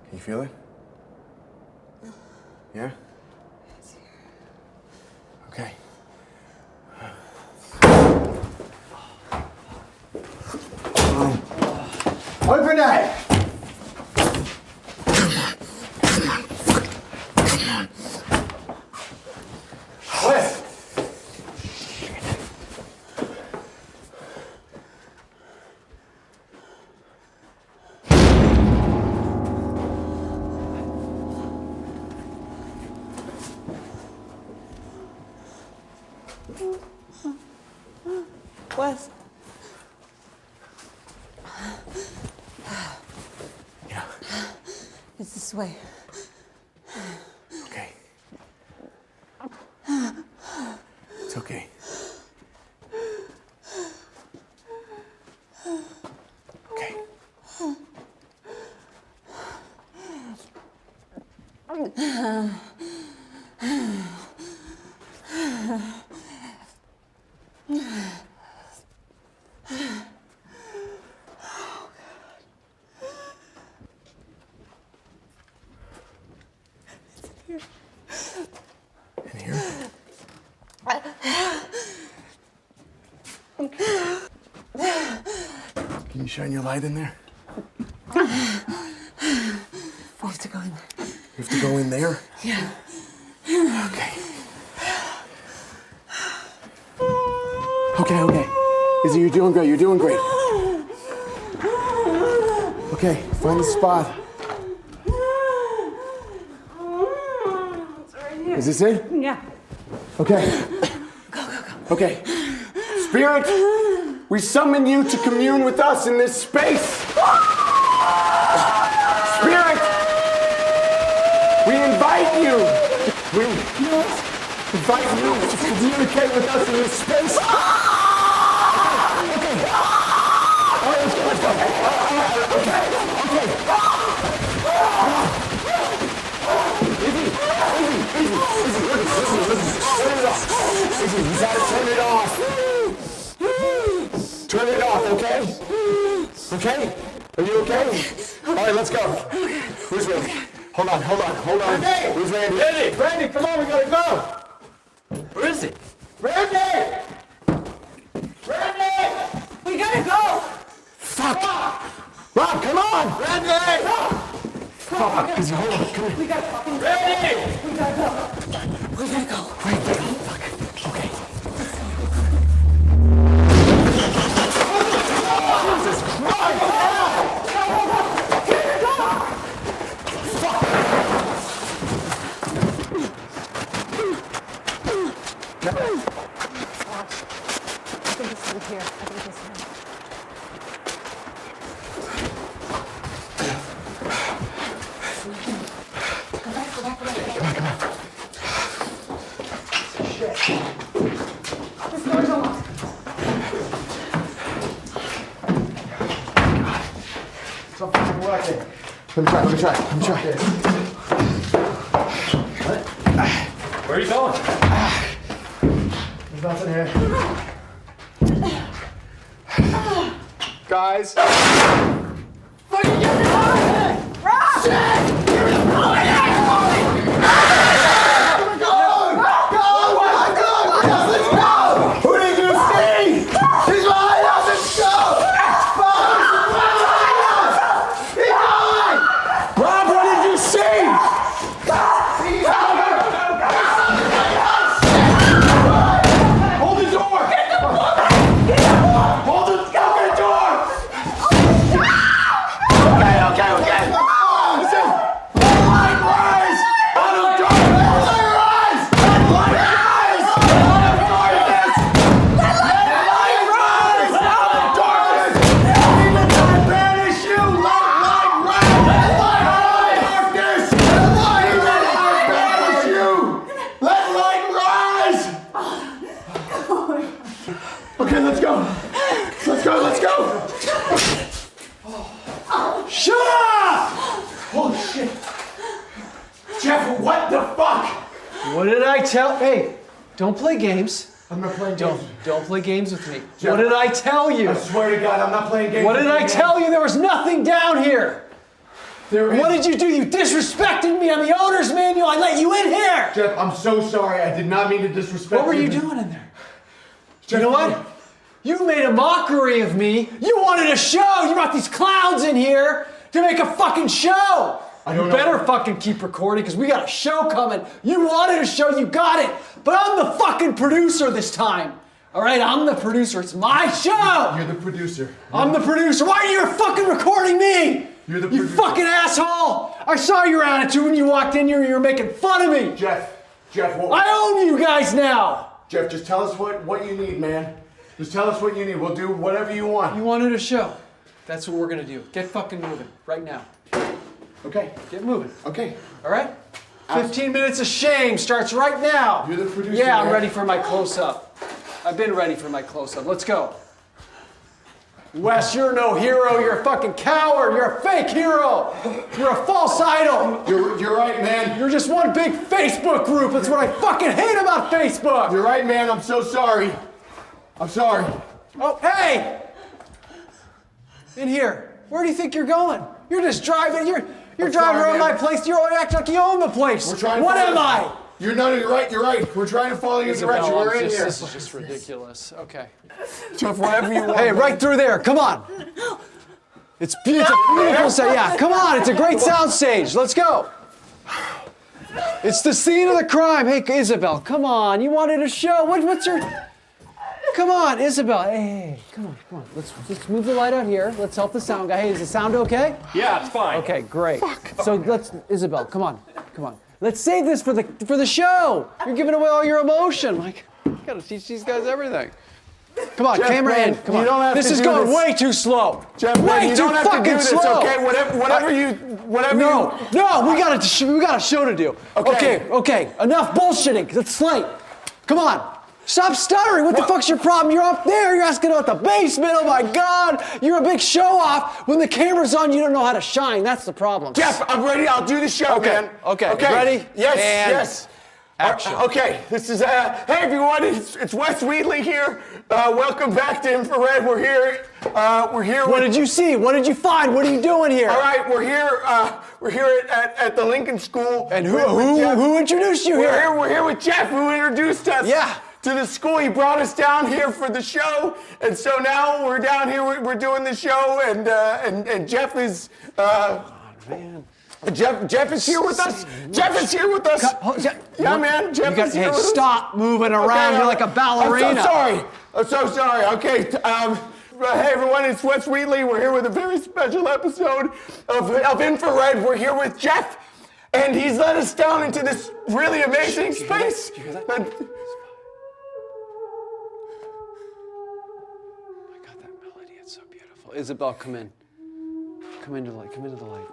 Speaker 7: Can you feel it? Yeah? Okay. Open it! Wes!
Speaker 12: Wes.
Speaker 7: Yeah.
Speaker 12: It's this way.
Speaker 7: Okay. It's okay. In here? Can you shine your light in there?
Speaker 12: We have to go in there.
Speaker 7: You have to go in there?
Speaker 12: Yeah.
Speaker 7: Okay. Okay. Izzy, you're doing great. You're doing great. Okay, find the spot. Is this it?
Speaker 12: Yeah.
Speaker 7: Okay.
Speaker 12: Go.
Speaker 7: Okay. Spirit, we summon you to commune with us in this space. Spirit, we invite you. We invite you to communicate with us in this space. Okay. All right, let's go. Okay. Izzy, turn it off. Izzy, you gotta turn it off. Turn it off, okay? Okay? Are you okay? All right, let's go. Who's ready? Hold on. Who's Randy? Randy, come on, we gotta go.
Speaker 14: Where is it?
Speaker 7: Randy!
Speaker 12: We gotta go.
Speaker 7: Fuck! Rob, come on! Randy! Fuck, Izzy, hold on, come here.
Speaker 12: We gotta fucking go.
Speaker 7: Randy!
Speaker 12: We gotta go.
Speaker 7: Fuck. Okay. Jesus Christ!
Speaker 12: I think it's in here. Go back.
Speaker 7: Shit.
Speaker 12: This door's unlocked.
Speaker 7: Something's working. Let me try.
Speaker 14: What? Where are you going?
Speaker 7: There's nothing here. Guys.
Speaker 12: Fucking get this out of here! Rob! Shit!
Speaker 7: Who did you see? He's behind us! Let's go! Rob, what did you see? Hold the door! Hold the fucking door! Okay. Listen! Let light rise! Out of darkness! Let light rise! Let light rise! Out of darkness! Let light rise! Out of darkness! Demons, I banish you! Let light rise! Let light rise! Darkness! Let light rise! I banish you! Let light rise! Okay, let's go! Shut up! Holy shit! Jeff, what the fuck?
Speaker 4: What did I tell? Hey, don't play games.
Speaker 7: I'm not playing games.
Speaker 4: Don't play games with me.
Speaker 7: Jeff,
Speaker 4: what did I tell you?
Speaker 7: I swear to God, I'm not playing games.
Speaker 4: What did I tell you? There was nothing down here. What did you do? You disrespected me. I'm the owner's manual. I let you in here.
Speaker 7: Jeff, I'm so sorry. I did not mean to disrespect
Speaker 4: What were you doing in there? Jeff, you know what? You made a mockery of me. You wanted a show. You brought these clowns in here to make a fucking show. You better fucking keep recording because we got a show coming. You wanted a show, you got it. But I'm the fucking producer this time. All right, I'm the producer. It's my show.
Speaker 7: You're the producer.
Speaker 4: I'm the producer. Why are you fucking recording me?
Speaker 7: You're the producer.
Speaker 4: You fucking asshole. I saw your attitude when you walked in here. You were making fun of me.
Speaker 7: Jeff, what?
Speaker 4: I own you guys now.
Speaker 7: Jeff, just tell us what you need, man. Just tell us what you need. We'll do whatever you want.
Speaker 4: You wanted a show. That's what we're gonna do. Get fucking moving right now.
Speaker 7: Okay.
Speaker 4: Get moving.
Speaker 7: Okay.
Speaker 4: All right? 15 minutes of shame starts right now.
Speaker 7: You're the producer.
Speaker 4: Yeah, I'm ready for my close-up. I've been ready for my close-up. Let's go. Wes, you're no hero. You're a fucking coward. You're a fake hero. You're a false idol.
Speaker 7: You're right, man.
Speaker 4: You're just one big Facebook group. That's what I fucking hate about Facebook.
Speaker 7: You're right, man. I'm so sorry. I'm sorry.
Speaker 4: Oh, hey! In here. Where do you think you're going? You're just driving. You're driving around my place. You're acting like you own the place.
Speaker 7: We're trying to
Speaker 4: what am I?
Speaker 7: You're right. You're right. We're trying to follow your direction. We're in here.
Speaker 4: This is just ridiculous. Okay.
Speaker 7: Jeff, whatever you want.
Speaker 4: Hey, right through there. Come on. It's a beautiful sound. Yeah, come on. It's a great sound stage. Let's go. It's the scene of the crime. Hey, Isabelle, come on. You wanted a show. What's your... Come on, Isabelle. Hey, come on. Let's move the light out here. Let's help the sound guy. Hey, is the sound okay?
Speaker 13: Yeah, it's fine.
Speaker 4: Okay, great. So Isabelle, come on. Let's save this for the show. You're giving away all your emotion. Like, you gotta teach these guys everything. Come on,
Speaker 7: Jeff,
Speaker 4: camera
Speaker 7: man,
Speaker 4: in. Come on.
Speaker 7: you don't have
Speaker 4: this
Speaker 7: to
Speaker 4: is
Speaker 7: do
Speaker 4: going
Speaker 7: this.
Speaker 4: way too slow.
Speaker 7: Jeff, man,
Speaker 4: way
Speaker 7: you
Speaker 4: too
Speaker 7: don't have to
Speaker 4: fucking
Speaker 7: do this,
Speaker 4: slow.
Speaker 7: okay? Whatever you.
Speaker 4: No, we got a show to do. Okay. Enough bullshitting. It's late. Come on. Stop stuttering. What the fuck's your problem? You're up there. You're asking about the basement. Oh my God. You're a big show off. When the camera's on, you don't know how to shine. That's the problem.
Speaker 7: Jeff, I'm ready. I'll do the show, man.
Speaker 4: Okay. Ready?
Speaker 7: Yes.
Speaker 4: Action.
Speaker 7: Okay. This is hey everyone. It's Wes Wheatley here. Welcome back to Infrared. We're here.
Speaker 4: What did you see? What did you find? What are you doing here?
Speaker 7: All right. We're here. We're here at the Lincoln School.
Speaker 4: And who introduced you here?
Speaker 7: We're here with Jeff, who introduced us.
Speaker 4: Yeah.
Speaker 7: To the school. He brought us down here for the show, and so now we're down here. We're doing the show, and Jeff is.
Speaker 4: Man.
Speaker 7: Jeff is here with us. Jeff is here with us. Yeah, man. Jeff is here with us.
Speaker 4: Stop moving around. You're like a ballerina.
Speaker 7: I'm so sorry. Okay. Hey everyone, it's Wes Wheatley. We're here with a very special episode of Infrared. We're here with Jeff, and he's led us down into this really amazing space.
Speaker 4: Did you hear that? So beautiful. Isabelle, come in. Come into the light.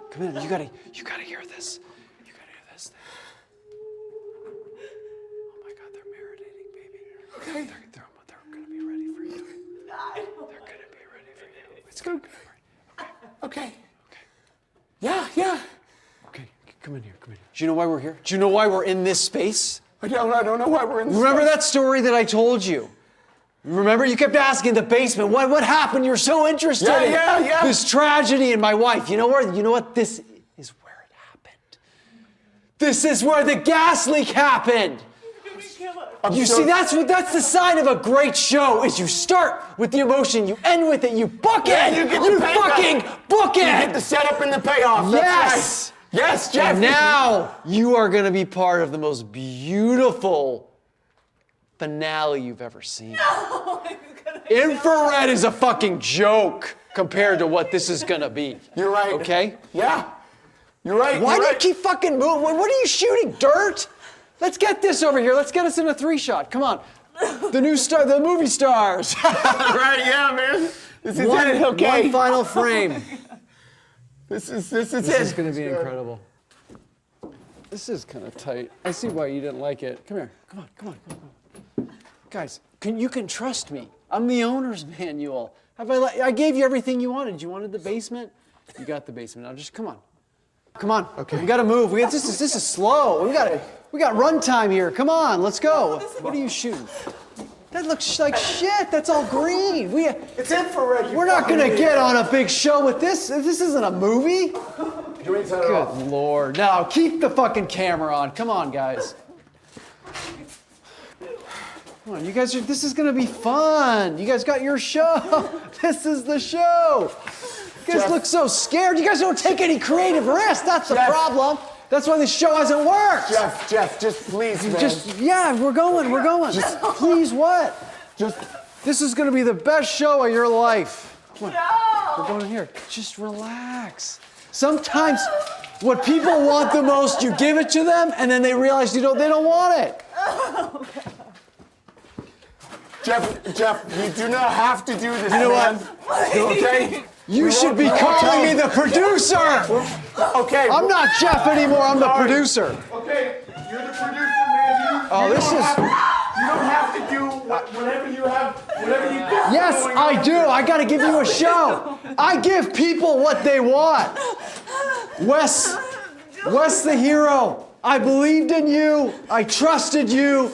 Speaker 4: Come in. You gotta hear this. Oh my God, they're marinating, baby.
Speaker 7: Okay.
Speaker 4: They're gonna be ready for you. They're gonna be ready for you. It's gonna be ready.
Speaker 7: Okay. Yeah.
Speaker 4: Okay, come in here. Do you know why we're here? Do you know why we're in this space?
Speaker 7: I don't know why we're in this
Speaker 4: Remember
Speaker 7: space.
Speaker 4: that story that I told you? Remember, you kept asking the basement, what happened? You're so interested in this tragedy and my wife. You know what? This is where it happened. This is where the gas leak happened. See, that's the sign of a great show, is you start with the emotion, you end with it, you book it. You fucking book it.
Speaker 7: You get the setup and the payoff.
Speaker 4: Yes.
Speaker 7: Right. Yes, Jeff.
Speaker 4: And now you are going to be part of the most beautiful finale you've ever seen. Infrared is a fucking joke compared to what this is gonna be.
Speaker 7: You're right.
Speaker 4: Okay?
Speaker 7: Yeah. You're right.
Speaker 4: Why do you keep fucking moving? What are you shooting? Dirt? Let's get this over here. Let's get us in a 3-shot. Come on. The movie stars.
Speaker 7: Right, yeah, man. This is it. Okay.
Speaker 4: One final frame.
Speaker 7: This is it.
Speaker 4: This is gonna be incredible. This is kind of tight. I see why you didn't like it. Come here. Come on. Guys, you can trust me. I'm the owner's manual. I gave you everything you wanted. You wanted the basement? You got the basement. Now just come on. Okay. We gotta move. This is slow. We got run time here. Come on, let's go. What are you shooting? That looks like shit. That's all green.
Speaker 7: It's infrared.
Speaker 4: We're not gonna get on a big show with this. This isn't a movie. Good Lord. Now keep the fucking camera on. Come on, guys. Come on, you guys this is gonna be fun. You guys got your show. This is the show. You guys look so scared. You guys don't take any creative risks. That's the problem. That's why this show hasn't worked.
Speaker 7: Jeff, just please, man.
Speaker 4: We're going. Just please what? This is gonna be the best show of your life. Come on. We're going in here. Just relax. Sometimes what people want the most, you give it to them, and then they realize they don't want it.
Speaker 7: Jeff, you do not have to do this.
Speaker 4: You know
Speaker 7: man.
Speaker 4: what?
Speaker 7: Okay?
Speaker 4: You should be calling me the producer.
Speaker 7: Okay.
Speaker 4: I'm not Jeff anymore. I'm the producer.
Speaker 7: Okay, you're the producer, man.
Speaker 4: Oh, this is.
Speaker 7: You don't have to do whatever you have, whatever you do.
Speaker 4: Yes, I do. I got to give you a show. I give people what they want. Wes the hero. I believed in you. I trusted you.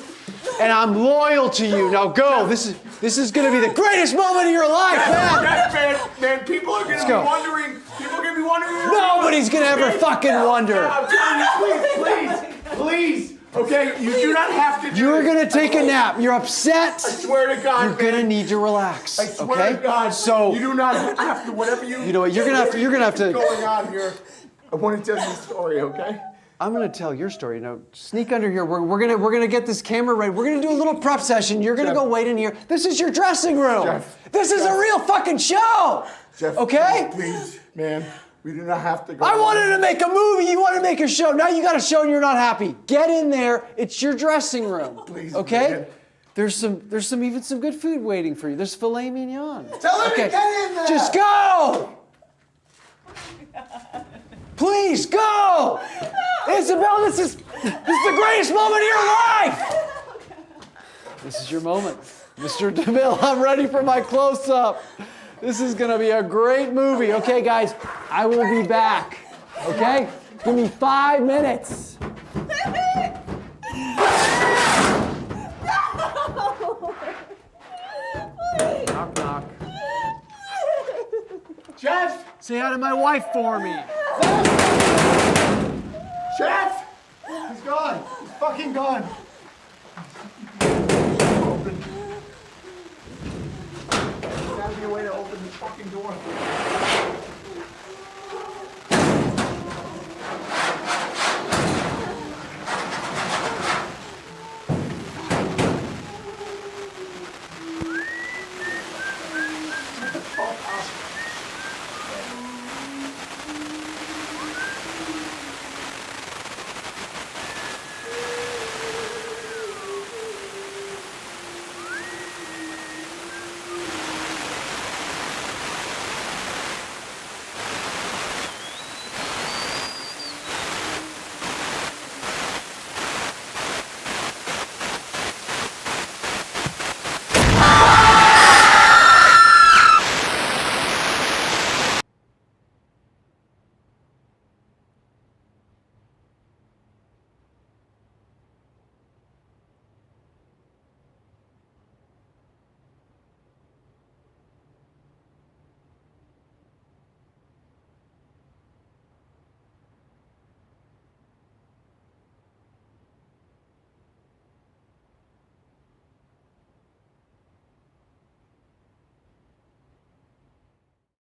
Speaker 4: And I'm loyal to you. Now go. This is going to be the greatest moment of your life, man.
Speaker 7: Man, people are going to be wondering. People are going to be wondering.
Speaker 4: Nobody's going to ever fucking wonder.
Speaker 7: I'm telling you, please. Okay, you do not have to do
Speaker 4: You're going to take a nap. You're upset.
Speaker 7: I swear to God.
Speaker 4: You're going to need to relax.
Speaker 7: I swear to God.
Speaker 4: So
Speaker 7: you do not have to, whatever you...
Speaker 4: You know what, you're going to have to...
Speaker 7: What's going on here? I want to tell you a story, okay?
Speaker 4: I'm going to tell your story. Now, sneak under here. We're gonna get this camera ready. We're going to do a little prep session. You're going to go wait in here. This is your dressing room.
Speaker 7: Jeff,
Speaker 4: this is a real fucking show.
Speaker 7: Jeff,
Speaker 4: okay?
Speaker 7: Please, man. We do not have to go.
Speaker 4: I wanted to make a movie. You want to make a show. Now you got a show and you're not happy. Get in there. It's your dressing room.
Speaker 7: Please,
Speaker 4: okay?
Speaker 7: man.
Speaker 4: There's even some good food waiting for you. There's filet mignon.
Speaker 7: Tell him to get in there.
Speaker 4: Just go. Please go. Isabelle, this is the greatest moment of your life. This is your moment. Mr. DeMille, I'm ready for my close-up. This is gonna be a great movie. Okay, guys, I will be back. Okay? Give me 5 minutes. Knock, knock.
Speaker 7: Jeff!
Speaker 4: Say hi to my wife for me.
Speaker 7: Jeff! He's gone. He's fucking gone. Open. There's gotta be a way to open this fucking door.